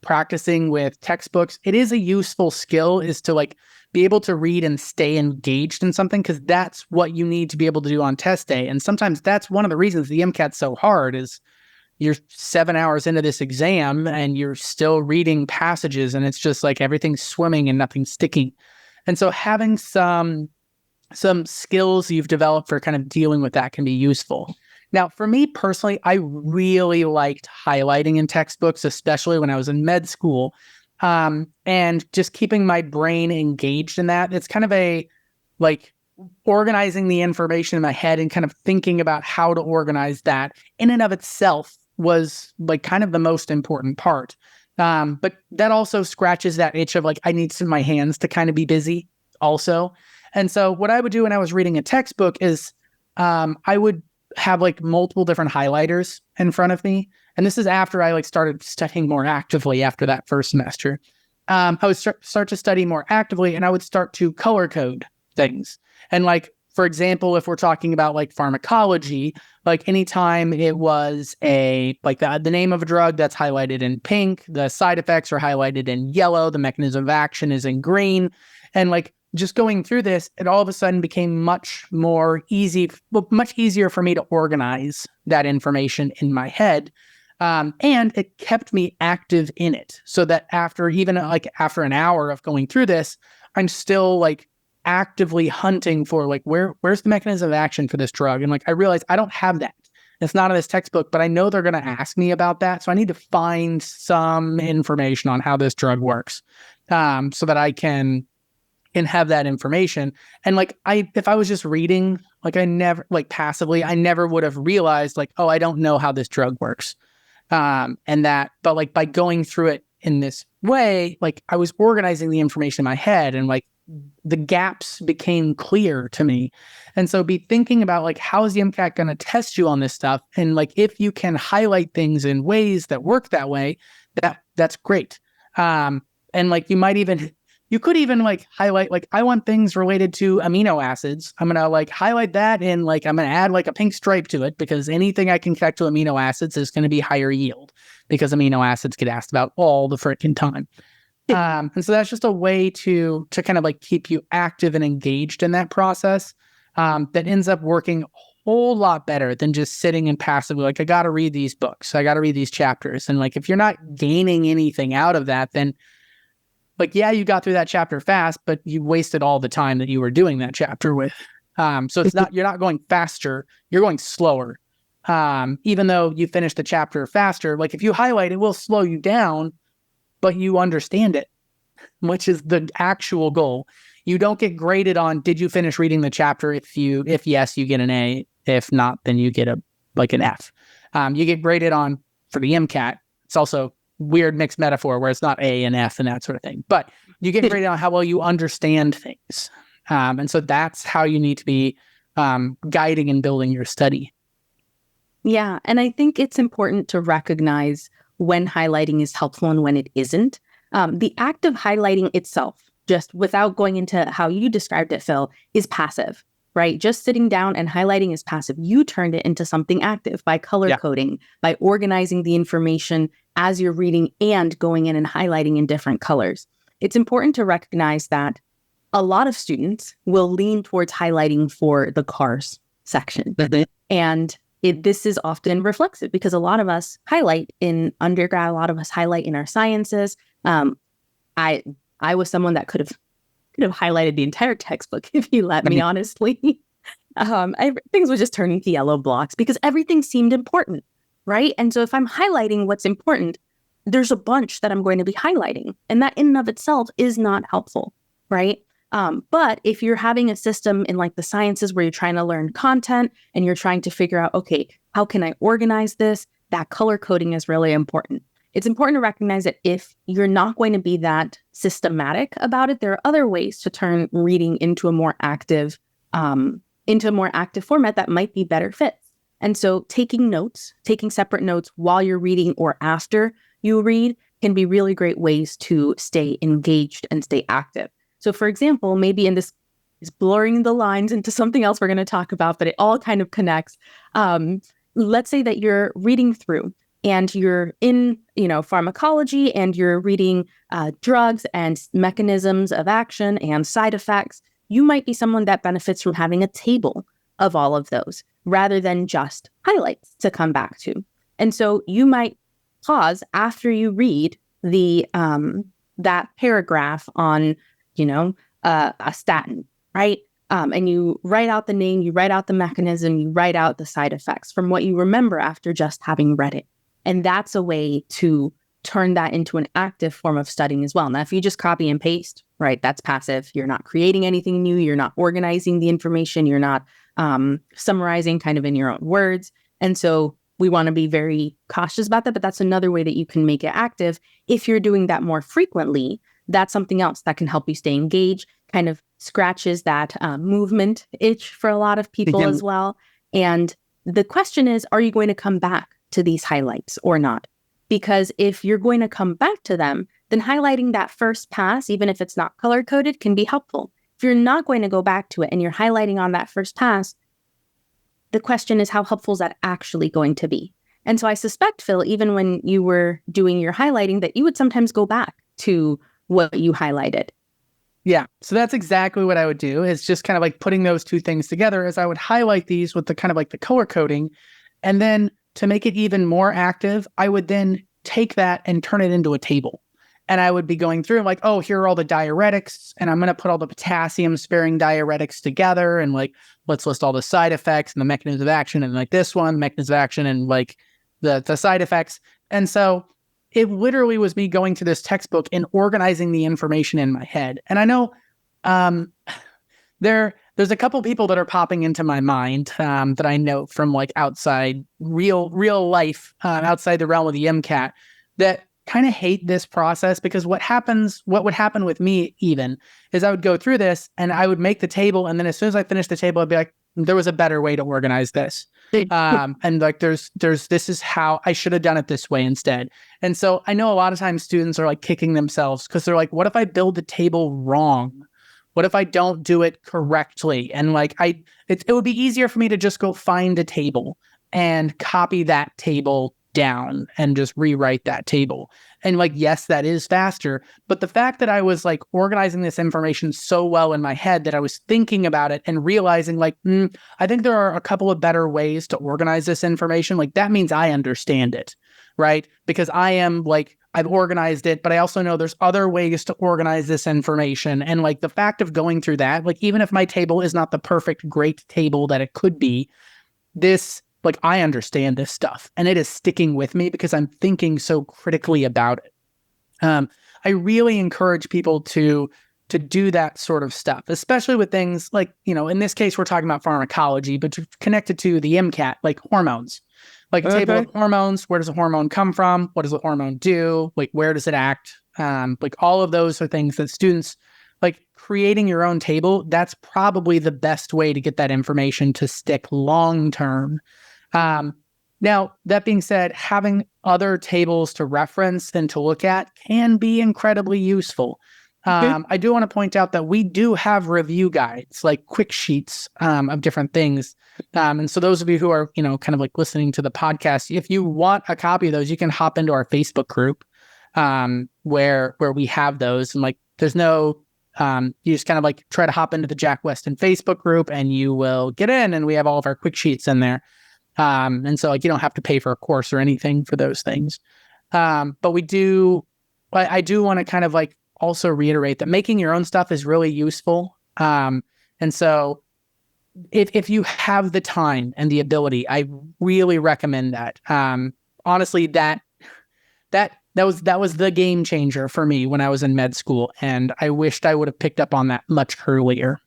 practicing with textbooks, it is a useful skill, is to like be able to read and stay engaged in something, because that's what you need to be able to do on test day. And sometimes that's one of the reasons the MCAT's so hard, is you're 7 hours into this exam and you're still reading passages and it's just like everything's swimming and nothing's sticking. And so having some skills you've developed for kind of dealing with that can be useful. Now, for me personally, I really liked highlighting in textbooks, especially when I was in med school, and just keeping my brain engaged in that. It's kind of a like organizing the information in my head and kind of thinking about how to organize that in and of itself was like kind of the most important part. But that also scratches that itch of like, I need my hands to kind of be busy also. And so what I would do when I was reading a textbook is I would have like multiple different highlighters in front of me. And this is after I like started studying more actively after that first semester. I would start to study more actively and I would start to color code things. And like, for example, if we're talking about like pharmacology, like anytime it was like the name of a drug, that's highlighted in pink, the side effects are highlighted in yellow, the mechanism of action is in green. And like just going through this, it all of a sudden became much easier for me to organize that information in my head. And it kept me active in it, so that after an hour of going through this, I'm still like actively hunting for like, where's the mechanism of action for this drug? And like, I realized I don't have that. It's not in this textbook, but I know they're going to ask me about that. So I need to find some information on how this drug works, so that I can have that information. And like, if I was just reading, like passively, I never would have realized like, oh, I don't know how this drug works. But like by going through it in this way, like I was organizing the information in my head and like the gaps became clear to me. And so be thinking about like, how is the MCAT going to test you on this stuff? And like, if you can highlight things in ways that work that way, that's great. And like, you could even like highlight, like, I want things related to amino acids. I'm going to like highlight that and like, I'm going to add like a pink stripe to it, because anything I can connect to amino acids is going to be higher yield, because amino acids get asked about all the freaking time. And so that's just a way to kind of like keep you active and engaged in that process, that ends up working a whole lot better than just sitting and passively like, I got to read these books. I got to read these chapters. And like, if you're not gaining anything out of that, then like, yeah, you got through that chapter fast, but you wasted all the time that you were doing that chapter with. So you're not going faster, you're going slower. Even though you finished the chapter faster, like if you highlight, it will slow you down, but you understand it, which is the actual goal. You don't get graded on, did you finish reading the chapter? If yes, you get an A. If not, then you get an F. You get graded on for the MCAT. It's also weird mixed metaphor where it's not A and F and that sort of thing, but you get graded on how well you understand things. And so that's how you need to be guiding and building your study. Yeah. And I think it's important to recognize when highlighting is helpful and when it isn't. The act of highlighting itself, just without going into how you described it, Phil, is passive, right? Just sitting down and highlighting is passive. You turned it into something active by color coding, by organizing the information as you're reading and going in and highlighting in different colors. It's important to recognize that a lot of students will lean towards highlighting for the cars section. And this is often reflexive because a lot of us highlight in undergrad, a lot of us highlight in our sciences. I was someone that could have could have highlighted the entire textbook if you let me, honestly. Things would just turn into yellow blocks because everything seemed important, right? And so if I'm highlighting what's important, there's a bunch that I'm going to be highlighting. And that in and of itself is not helpful, right? But if you're having a system in like the sciences where you're trying to learn content and you're trying to figure out, okay, how can I organize this? That color coding is really important. It's important to recognize that if you're not going to be that systematic about it, there are other ways to turn reading into a more active format that might be better fits. And so taking separate notes while you're reading or after you read can be really great ways to stay engaged and stay active. So for example, maybe in this is blurring the lines into something else we're going to talk about, but it all kind of connects. Let's say that you're reading through and you're in, pharmacology and you're reading drugs and mechanisms of action and side effects. You might be someone that benefits from having a table of all of those rather than just highlights to come back to. And so you might pause after you read that paragraph on, a statin, right? And you write out the name, you write out the mechanism, you write out the side effects from what you remember after just having read it. And that's a way to turn that into an active form of studying as well. Now, if you just copy and paste, right, that's passive. You're not creating anything new. You're not organizing the information. You're not summarizing kind of in your own words. And so we want to be very cautious about that. But that's another way that you can make it active. If you're doing that more frequently, that's something else that can help you stay engaged, kind of scratches that movement itch for a lot of people as well. And the question is, are you going to come back to these highlights or not? Because if you're going to come back to them, then highlighting that first pass, even if it's not color-coded, can be helpful. If you're not going to go back to it and you're highlighting on that first pass, the question is, how helpful is that actually going to be? And so I suspect, Phil, even when you were doing your highlighting, that you would sometimes go back to what you highlighted. Yeah. So that's exactly what I would do, is just kind of like putting those two things together, as I would highlight these with the kind of like the color coding. And then to make it even more active, I would then take that and turn it into a table. And I would be going through like, oh, here are all the diuretics, and I'm going to put all the potassium sparing diuretics together. And like, let's list all the side effects and the mechanism of action, and like this one, mechanism of action, and like the side effects. And so it literally was me going to this textbook and organizing the information in my head. And I know there's a couple people that are popping into my mind that I know from like outside real life, outside the realm of the MCAT, that kind of hate this process, because what would happen with me even is I would go through this and I would make the table. And then as soon as I finished the table, I'd be like, there was a better way to organize this. And like, this is how I should have done it this way instead. And so I know a lot of times students are like kicking themselves because they're like, what if I build the table wrong? What if I don't do it correctly? And like, it would be easier for me to just go find a table and copy that table down and just rewrite that table. And like, yes, that is faster. But the fact that I was like organizing this information so well in my head that I was thinking about it and realizing like, I think there are a couple of better ways to organize this information. Like, that means I understand it, right? Because I am like, I've organized it, but I also know there's other ways to organize this information. And like, the fact of going through that, like, even if my table is not the perfect, great table that it could be, like, I understand this stuff and it is sticking with me because I'm thinking so critically about it. I really encourage people to do that sort of stuff, especially with things like, in this case, we're talking about pharmacology, but connected to the MCAT, like hormones, like a table of hormones. Where does a hormone come from? What does a hormone do? Like, where does it act? Like, all of those are things that students, like, creating your own table, that's probably the best way to get that information to stick long term. Now, that being said, having other tables to reference and to look at can be incredibly useful. I do want to point out that we do have review guides, like quick sheets of different things. And so those of you who are, kind of like listening to the podcast, if you want a copy of those, you can hop into our Facebook group where we have those. And like, there's no, you just kind of like try to hop into the Jack Westin Facebook group and you will get in, and we have all of our quick sheets in there. And so like, you don't have to pay for a course or anything for those things. But I do want to kind of like also reiterate that making your own stuff is really useful. And so if you have the time and the ability, I really recommend that. Honestly, that was the game changer for me when I was in med school, and I wished I would have picked up on that much earlier.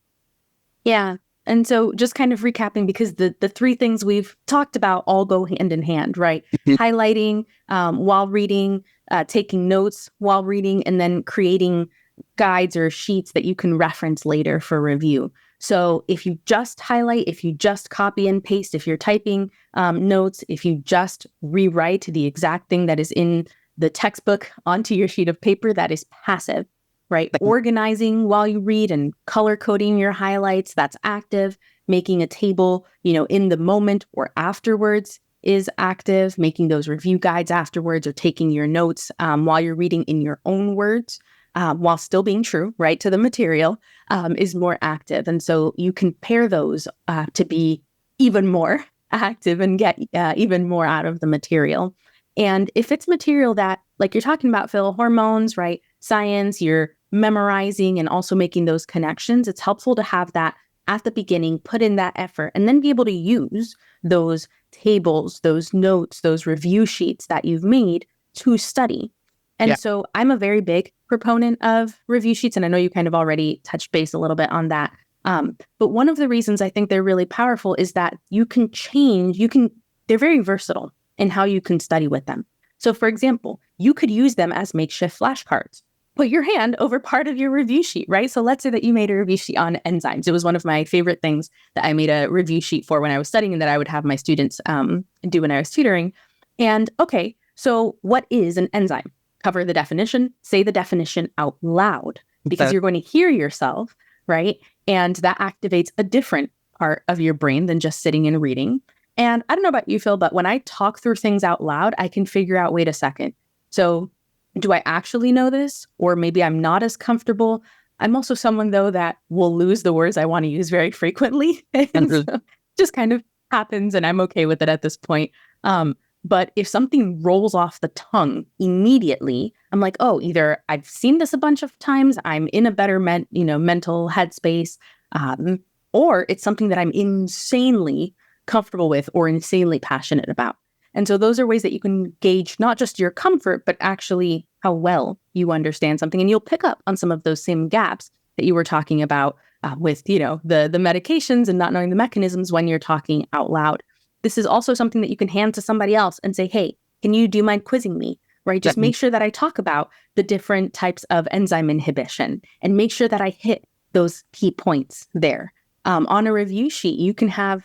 Yeah. And so just kind of recapping, because the three things we've talked about all go hand in hand, right? Highlighting while reading, taking notes while reading, and then creating guides or sheets that you can reference later for review. So if you just highlight, if you just copy and paste, if you're typing notes, if you just rewrite the exact thing that is in the textbook onto your sheet of paper, that is passive, right? Organizing while you read and color coding your highlights, that's active. Making a table, in the moment or afterwards is active. Making those review guides afterwards, or taking your notes while you're reading in your own words, while still being true, right, to the material, is more active. And so you can pair those to be even more active and get even more out of the material. And if it's material that, like you're talking about, Phil, hormones, right, science, you're memorizing and also making those connections, it's helpful to have that at the beginning, put in that effort, and then be able to use those tables, those notes, those review sheets that you've made to study. And so I'm a very big proponent of review sheets, and I know you kind of already touched base a little bit on that. But one of the reasons I think they're really powerful is that they're very versatile in how you can study with them. So for example, you could use them as makeshift flashcards. Put your hand over part of your review sheet, right? So let's say that you made a review sheet on enzymes. It was one of my favorite things that I made a review sheet for when I was studying, and that I would have my students do when I was tutoring. And okay, so what is an enzyme? Cover the definition, say the definition out loud, because you're going to hear yourself, right? And that activates a different part of your brain than just sitting and reading. And I don't know about you, Phil, but when I talk through things out loud, I can figure out, wait a second. So do I actually know this? Or maybe I'm not as comfortable. I'm also someone, though, that will lose the words I want to use very frequently. And so it just kind of happens, and I'm okay with it at this point. But if something rolls off the tongue immediately, I'm like, oh, either I've seen this a bunch of times, I'm in a better mental headspace, or it's something that I'm insanely comfortable with or insanely passionate about. And so those are ways that you can gauge not just your comfort, but actually how well you understand something. And you'll pick up on some of those same gaps that you were talking about with, the medications and not knowing the mechanisms when you're talking out loud. This is also something that you can hand to somebody else and say, hey, do you mind quizzing me? Right? Just make sure that I talk about the different types of enzyme inhibition and make sure that I hit those key points there. On a review sheet, you can have,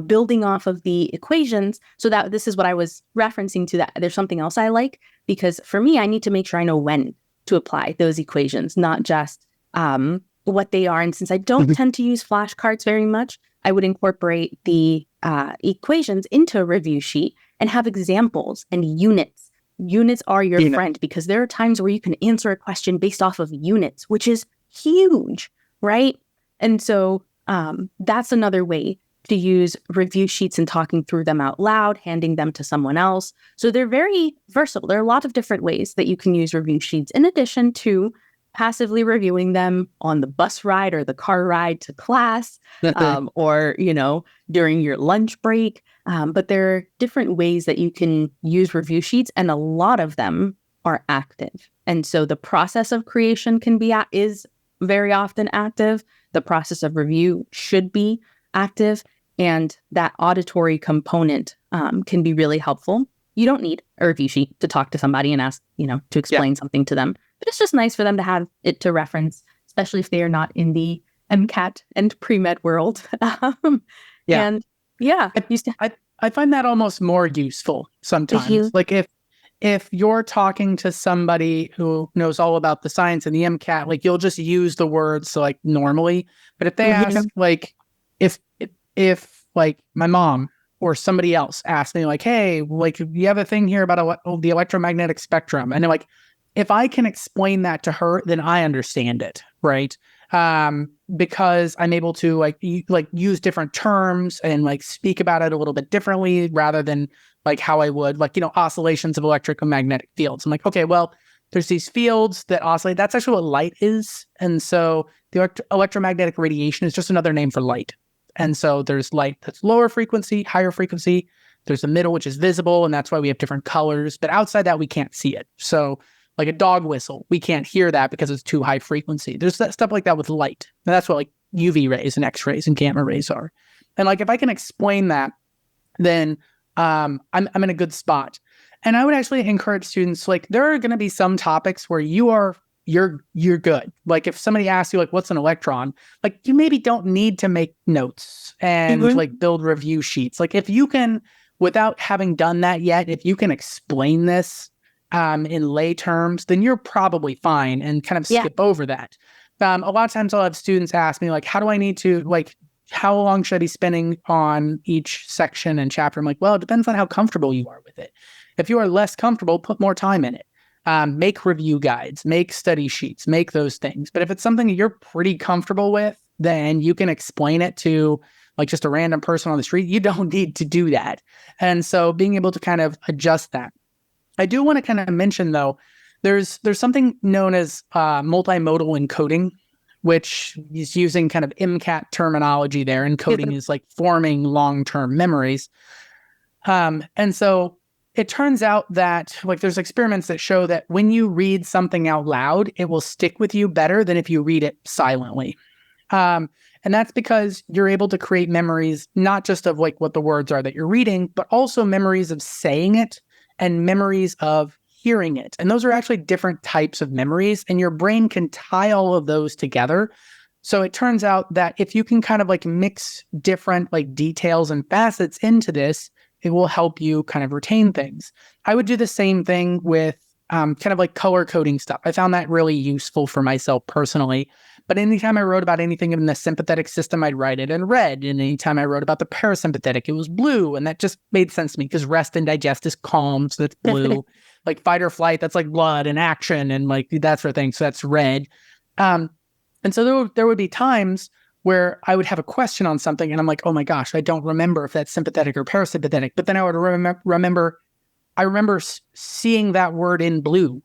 building off of the equations, so that this is what I was referencing to, that there's something else I like, because for me, I need to make sure I know when to apply those equations, not just what they are. And since I don't tend to use flashcards very much, I would incorporate the equations into a review sheet and have examples and units. Units are your friend, because there are times where you can answer a question based off of units, which is huge, right? And so that's another way to use review sheets and talking through them out loud, handing them to someone else. So they're very versatile. There are a lot of different ways that you can use review sheets, in addition to passively reviewing them on the bus ride or the car ride to class, or, during your lunch break. But there are different ways that you can use review sheets, and a lot of them are active. And so the process of creation is very often active. The process of review should be active, and that auditory component can be really helpful. You don't need a review sheet to talk to somebody and ask, to explain something to them. But it's just nice for them to have it to reference, especially if they are not in the MCAT and pre-med world. And I find that almost more useful sometimes. Like if you're talking to somebody who knows all about the science and the MCAT, like you'll just use the words like normally. But if they ask, like, if like my mom or somebody else asks me, like, hey, like, you have a thing here about the electromagnetic spectrum, and they're like, if I can explain that to her, then I understand it, right? Because I'm able to like use different terms and like speak about it a little bit differently, rather than like how I would, like, oscillations of electric and magnetic fields. I'm like, okay, well, there's these fields that oscillate. That's actually what light is. And so the electromagnetic radiation is just another name for light. And so there's light that's lower frequency, higher frequency. There's the middle, which is visible, and that's why we have different colors. But outside that, we can't see it. So like a dog whistle, we can't hear that because it's too high frequency. There's that stuff like that with light. And that's what like UV rays and X-rays and gamma rays are. And like if I can explain that, then I'm in a good spot. And I would actually encourage students, like there are going to be some topics where you're good. Like if somebody asks you like what's an electron, like you maybe don't need to make notes and like build review sheets. Like if you can, without having done that yet, if you can explain this in lay terms, then you're probably fine and kind of skip over that. A lot of times I'll have students ask me like, how do I need to like, how long should I be spending on each section and chapter? I'm like, well, it depends on how comfortable you are with it. If you are less comfortable, put more time in it. Make review guides, make study sheets, make those things. But if it's something that you're pretty comfortable with, then you can explain it to like just a random person on the street. You don't need to do that. And so being able to kind of adjust that. I do want to kind of mention though, there's something known as multimodal encoding, which is using kind of MCAT terminology there. Encoding is like forming long-term memories. And so it turns out that like there's experiments that show that when you read something out loud, it will stick with you better than if you read it silently. And that's because you're able to create memories, not just of like what the words are that you're reading, but also memories of saying it and memories of hearing it. And those are actually different types of memories, and your brain can tie all of those together. So it turns out that if you can kind of like mix different like details and facets into this, it will help you kind of retain things. I would do the same thing with kind of like color coding stuff. I found that really useful for myself personally. But anytime I wrote about anything in the sympathetic system, I'd write it in red. And anytime I wrote about the parasympathetic, it was blue. And that just made sense to me because rest and digest is calm, so that's blue. Like fight or flight, that's like blood and action and like that sort of thing. So that's red. And so there would be times where I would have a question on something and I'm like, oh my gosh, I don't remember if that's sympathetic or parasympathetic. But then I would remember seeing that word in blue.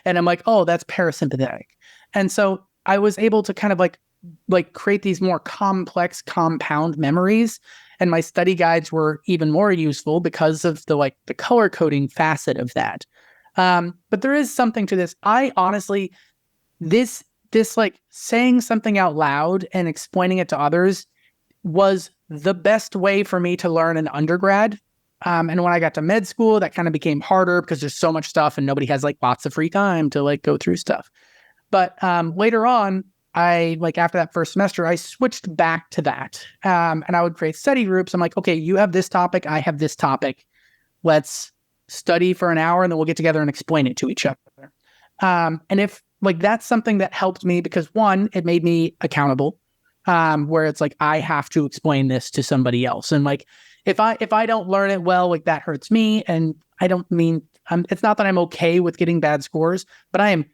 And I'm like, oh, that's parasympathetic. And so I was able to kind of like create these more complex compound memories. And my study guides were even more useful because of the color coding facet of that. But there is something to this. I honestly, this like saying something out loud and explaining it to others was the best way for me to learn in undergrad. And when I got to med school, that kind of became harder because there's so much stuff and nobody has like lots of free time to like go through stuff. But later on, after that first semester, I switched back to that. And I would create study groups. I'm like, okay, you have this topic, I have this topic. Let's study for an hour and then we'll get together and explain it to each other. And if like that's something that helped me because one, it made me accountable, where it's like I have to explain this to somebody else. And like if I don't learn it well, like that hurts me. And I don't mean it's not that I'm okay with getting bad scores, but I am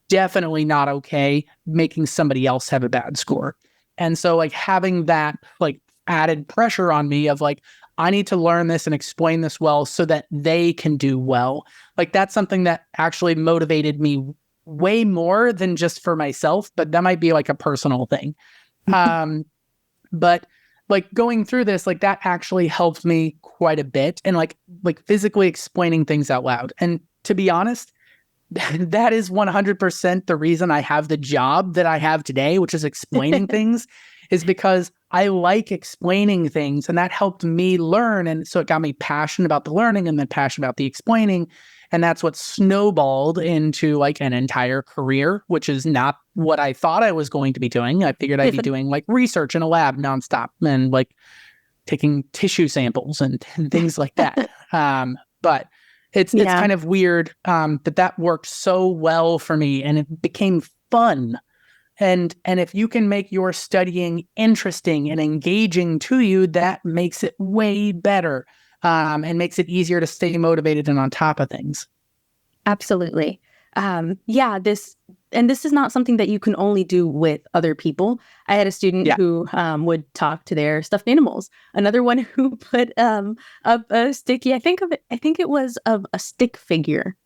definitely not okay making somebody else have a bad score. And so like having that like added pressure on me of like, I need to learn this and explain this well so that they can do well. Like that's something that actually motivated me way more than just for myself, but that might be like a personal thing. But like going through this, like that actually helped me quite a bit and like physically explaining things out loud. And to be honest, that is 100% the reason I have the job that I have today, which is explaining things, is because I like explaining things and that helped me learn. And so it got me passionate about the learning and then passionate about the explaining. And that's what snowballed into like an entire career, which is not what I thought I was going to be doing. I figured I'd be doing like research in a lab nonstop and like taking tissue samples and things like that. But it's kind of weird that worked so well for me and it became fun. And if you can make your studying interesting and engaging to you, that makes it way better and makes it easier to stay motivated and on top of things. Absolutely. This is not something that you can only do with other people. I had a student who would talk to their stuffed animals. Another one who put up a sticky, I think it was of a stick figure.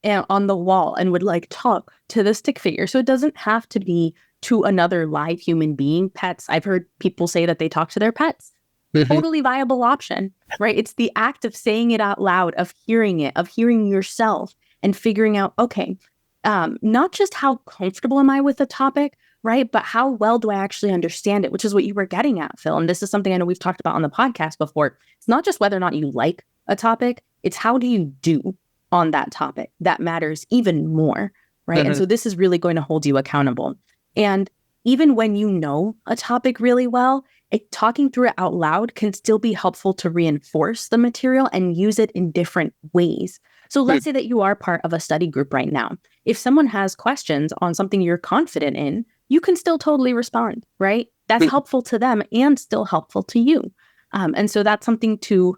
on the wall and would like talk to the stick figure. So it doesn't have to be to another live human being. Pets, I've heard people say that they talk to their pets. Totally viable option, right? It's the act of saying it out loud, of hearing it, of hearing yourself and figuring out, okay, not just how comfortable am I with the topic, right? But how well do I actually understand it, which is what you were getting at, Phil. And this is something I know we've talked about on the podcast before. It's not just whether or not you like a topic, it's how do you do on that topic that matters even more, right? And so this is really going to hold you accountable. And even when you know a topic really well, talking through it out loud can still be helpful to reinforce the material and use it in different ways. So let's say that you are part of a study group right now. If someone has questions on something you're confident in, you can still totally respond, right? That's helpful to them and still helpful to you. And so that's something to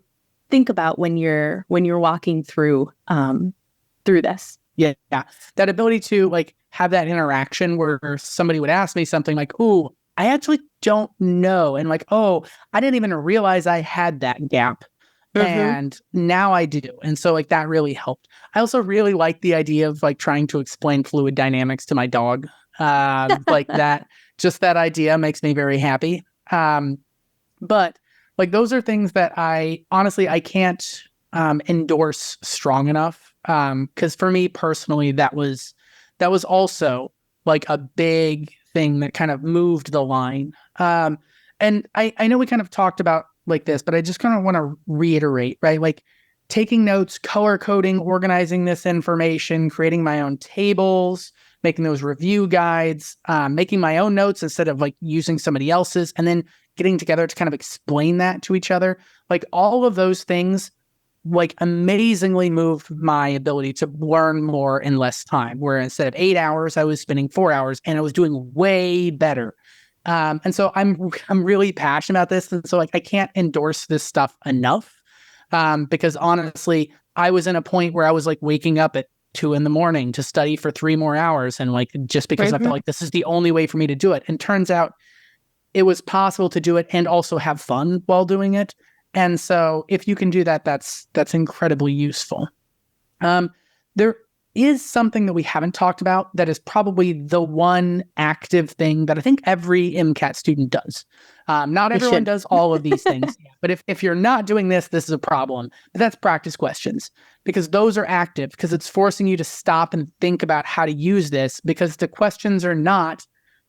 think about when you're walking through this. Yeah. That ability to like have that interaction where somebody would ask me something like, "Oh, I actually don't know." And like, "Oh, I didn't even realize I had that gap." And now I do. And so like that really helped. I also really like the idea of like trying to explain fluid dynamics to my dog. Like that, just that idea makes me very happy. But like those are things that I can't endorse strong enough. Because for me personally, that was also like a big thing that kind of moved the line. And I know we kind of talked about like this, but I just kind of want to reiterate, right? Like taking notes, color coding, organizing this information, creating my own tables, making those review guides, making my own notes instead of like using somebody else's, and then getting together to kind of explain that to each other. Like all of those things like amazingly moved my ability to learn more in less time, where instead of 8 hours, I was spending 4 hours and I was doing way better. And so I'm really passionate about this. And so like, I can't endorse this stuff enough. Because honestly, I was in a point where I was like waking up at 2 a.m. to study for 3 more hours. And like, just because I felt like this is the only way for me to do it. And turns out it was possible to do it and also have fun while doing it. And so if you can do that, that's incredibly useful. There is something that we haven't talked about that is probably the one active thing that I think every MCAT student does. Not everyone does all of these things, but if you're not doing this, this is a problem. But that's practice questions, because those are active, because it's forcing you to stop and think about how to use this, because the questions are not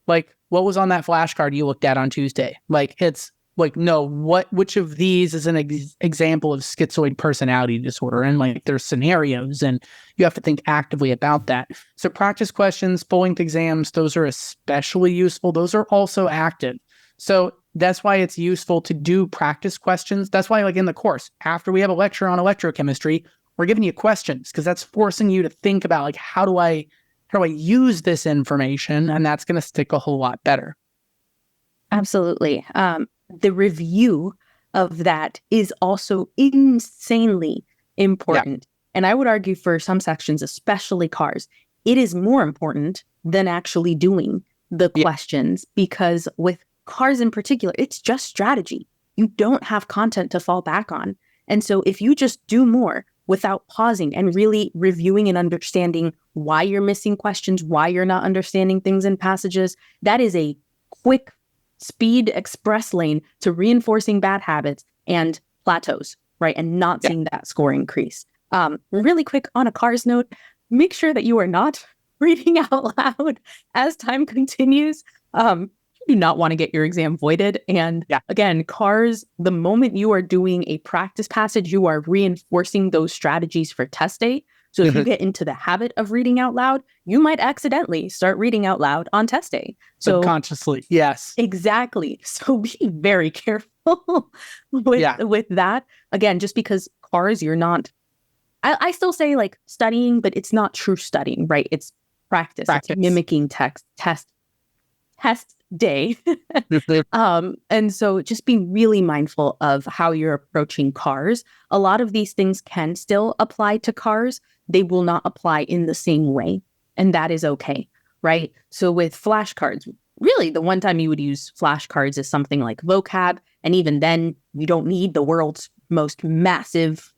like, what was on that flashcard you looked at on Tuesday? Like, it's like, no, which of these is an example of schizoid personality disorder? And like, there's scenarios and you have to think actively about that. So practice questions, full-length exams, those are especially useful. Those are also active. So that's why it's useful to do practice questions. That's why like in the course, after we have a lecture on electrochemistry, we're giving you questions, because that's forcing you to think about like, how do I use this information? And that's going to stick a whole lot better. Absolutely. The review of that is also insanely important. Yeah. And I would argue for some sections, especially cars, it is more important than actually doing the questions, because with cars in particular, it's just strategy. You don't have content to fall back on. And so if you just do more without pausing and really reviewing and understanding why you're missing questions, why you're not understanding things in passages, that is a quick speed express lane to reinforcing bad habits and plateaus, right? And not seeing that score increase. Really quick on a cars note, make sure that you are not reading out loud as time continues. You do not want to get your exam voided. And again, cars, the moment you are doing a practice passage, you are reinforcing those strategies for test day. So if you get into the habit of reading out loud, you might accidentally start reading out loud on test day. So subconsciously, yes. Exactly. So be very careful with that. Again, just because cars, you're not, I still say like studying, but it's not true studying, right? It's practice. It's mimicking test day. And so just be really mindful of how you're approaching cars. A lot of these things can still apply to cars. They will not apply in the same way. And that is okay, right? So with flashcards, really the one time you would use flashcards is something like vocab. And even then, you don't need the world's most massive,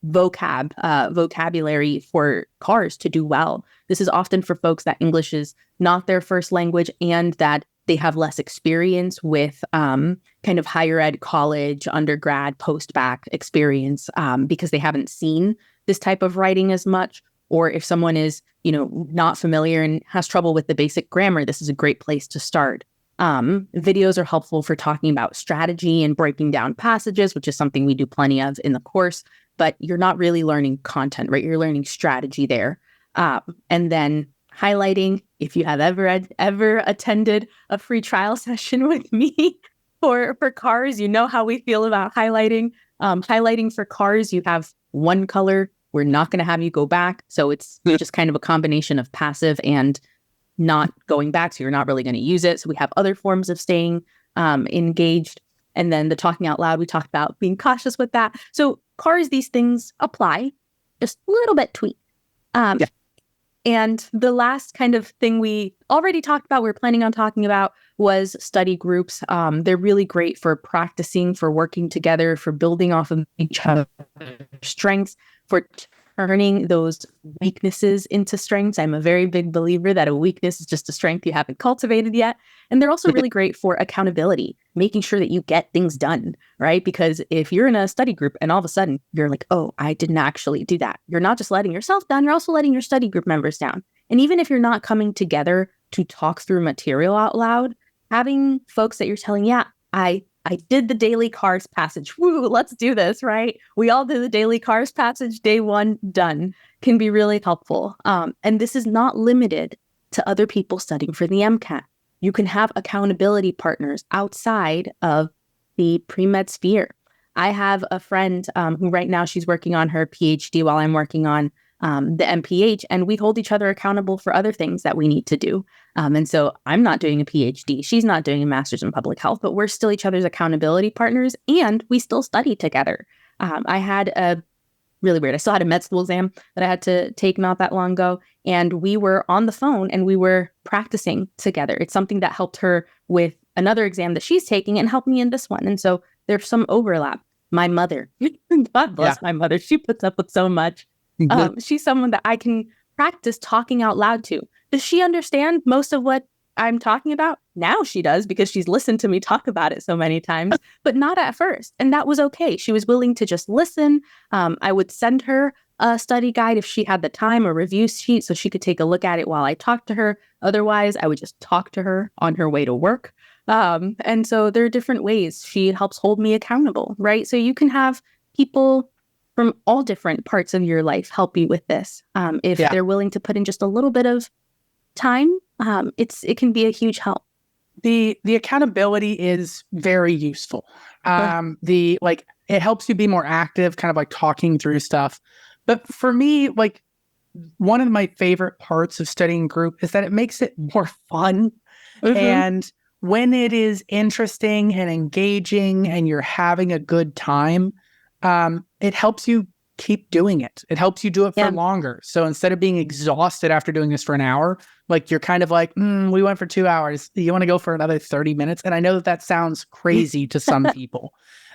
vocabulary for cars to do well. This is often for folks that English is not their first language and that they have less experience with kind of higher ed, college, undergrad, post-bac experience because they haven't seen this type of writing as much. Or if someone is, not familiar and has trouble with the basic grammar, this is a great place to start. Videos are helpful for talking about strategy and breaking down passages, which is something we do plenty of in the course, but you're not really learning content, right? You're learning strategy there. And then highlighting, if you have ever attended a free trial session with me for cars, you know how we feel about highlighting. Highlighting for cars, you have one color. We're not going to have you go back. So it's just kind of a combination of passive and not going back. So you're not really going to use it. So we have other forms of staying engaged. And then the talking out loud, we talked about being cautious with that. So cars, these things apply, just a little bit tweaked. And the last kind of thing we already talked about, we're planning on talking about, was study groups. They're really great for practicing, for working together, for building off of each other's strengths, for turning those weaknesses into strengths. I'm a very big believer that a weakness is just a strength you haven't cultivated yet. And they're also really great for accountability, making sure that you get things done, right? Because if you're in a study group and all of a sudden you're like, oh, I didn't actually do that. You're not just letting yourself down, you're also letting your study group members down. And even if you're not coming together to talk through material out loud, having folks that you're telling, yeah, I did the daily cars passage. Woo, let's do this, right? We all did the daily cars passage, day one, done, can be really helpful. And this is not limited to other people studying for the MCAT. You can have accountability partners outside of the pre-med sphere. I have a friend who right now she's working on her PhD while I'm working on the MPH, and we hold each other accountable for other things that we need to do. And so I'm not doing a PhD. She's not doing a master's in public health, but we're still each other's accountability partners, and we still study together. I had a really weird, I still had a med school exam that I had to take not that long ago, and we were on the phone and we were practicing together. It's something that helped her with another exam that she's taking and helped me in this one. And so there's some overlap. My mother, God bless my mother, she puts up with so much. She's someone that I can practice talking out loud to. Does she understand most of what I'm talking about? Now she does, because she's listened to me talk about it so many times, but not at first. And that was okay. She was willing to just listen. I would send her a study guide if she had the time, a review sheet, so she could take a look at it while I talked to her. Otherwise, I would just talk to her on her way to work. And so there are different ways she helps hold me accountable, right? So you can have people from all different parts of your life help you with this. If they're willing to put in just a little bit of time, it can be a huge help. The accountability is very useful. It helps you be more active, kind of like talking through stuff. But for me, like, one of my favorite parts of studying group is that it makes it more fun. And when it is interesting and engaging and you're having a good time, it helps you keep doing it. It helps you do it for longer. So instead of being exhausted after doing this for an hour, like, you're kind of like, we went for 2 hours. You want to go for another 30 minutes? And I know that sounds crazy to some people.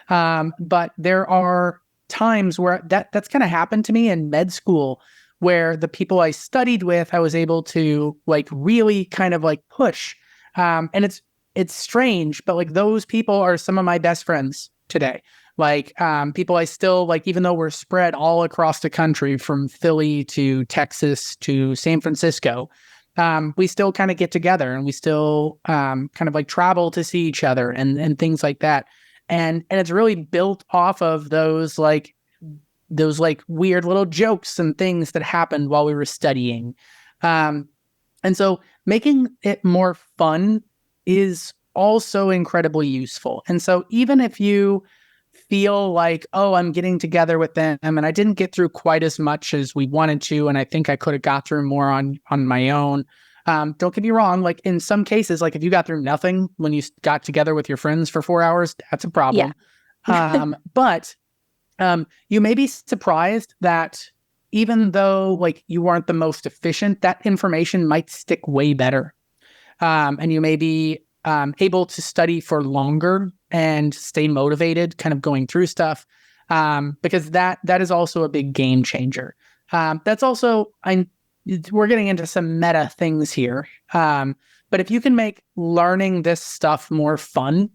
But there are times where that's kind of happened to me in med school, where the people I studied with, I was able to like really kind of like push. And it's strange, but like, those people are some of my best friends today. Like, people I still like, even though we're spread all across the country from Philly to Texas to San Francisco, we still kind of get together and we still kind of like travel to see each other and things like that. And it's really built off of those weird little jokes and things that happened while we were studying. And so making it more fun is also incredibly useful. And so even if you feel like, oh, I'm getting together with them and I didn't get through quite as much as we wanted to, and I think I could have got through more on my own. Don't get me wrong. Like, in some cases, like, if you got through nothing when you got together with your friends for 4 hours, that's a problem. But you may be surprised that even though like you weren't the most efficient, that information might stick way better. And you may be able to study for longer and stay motivated, kind of going through stuff. because that is also a big game changer. That's also, we're getting into some meta things here. But if you can make learning this stuff more fun,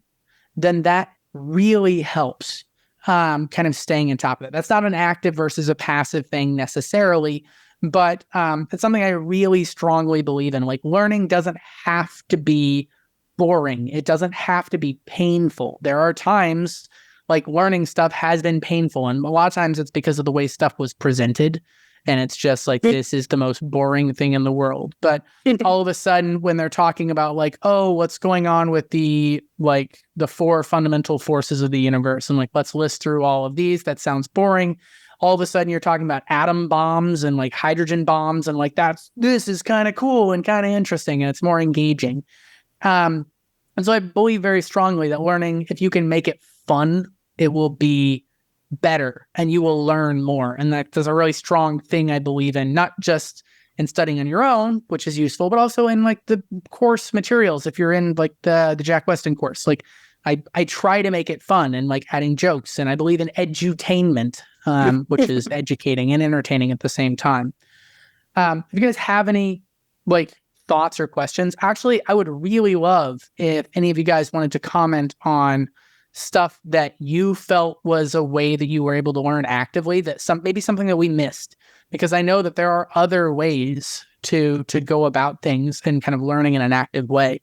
then that really helps kind of staying on top of it. That's not an active versus a passive thing necessarily, but it's something I really strongly believe in. Like, learning doesn't have to be boring. It doesn't have to be painful. There are times like learning stuff has been painful, and a lot of times it's because of the way stuff was presented. And it's just like, this is the most boring thing in the world. But all of a sudden, when they're talking about like, oh, what's going on with the 4 fundamental forces of the universe, and like, let's list through all of these, that sounds boring. All of a sudden, you're talking about atom bombs and like hydrogen bombs, and like, this is kind of cool and kind of interesting, and it's more engaging. And so I believe very strongly that learning, if you can make it fun, it will be better and you will learn more. And that's a really strong thing I believe in, not just in studying on your own, which is useful, but also in like the course materials. If you're in like the Jack Weston course, like I try to make it fun and like adding jokes, and I believe in edutainment, which is educating and entertaining at the same time. If you guys have any like thoughts or questions, actually, I would really love if any of you guys wanted to comment on stuff that you felt was a way that you were able to learn actively, that maybe something that we missed, because I know that there are other ways to go about things and kind of learning in an active way.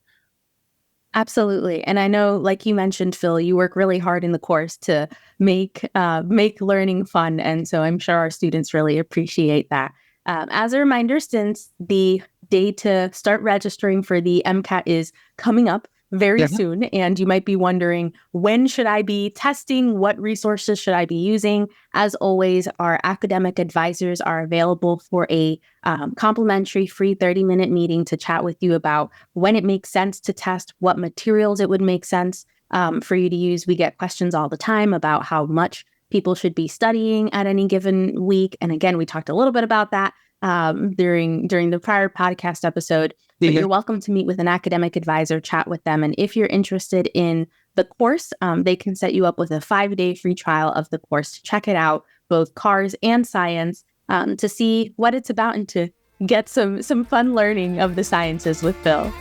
Absolutely. And I know, like you mentioned, Phil, you work really hard in the course to make learning fun. And so I'm sure our students really appreciate that. As a reminder, since the day to start registering for the MCAT is coming up very soon, and you might be wondering, when should I be testing? What resources should I be using? As always, our academic advisors are available for a complimentary free 30-minute meeting to chat with you about when it makes sense to test, what materials it would make sense for you to use. We get questions all the time about how much people should be studying at any given week. And again, we talked a little bit about that during the prior podcast episode. But you're welcome to meet with an academic advisor, chat with them. And if you're interested in the course, they can set you up with a 5-day free trial of the course to check it out, both cars and science, to see what it's about and to get some fun learning of the sciences with Phil.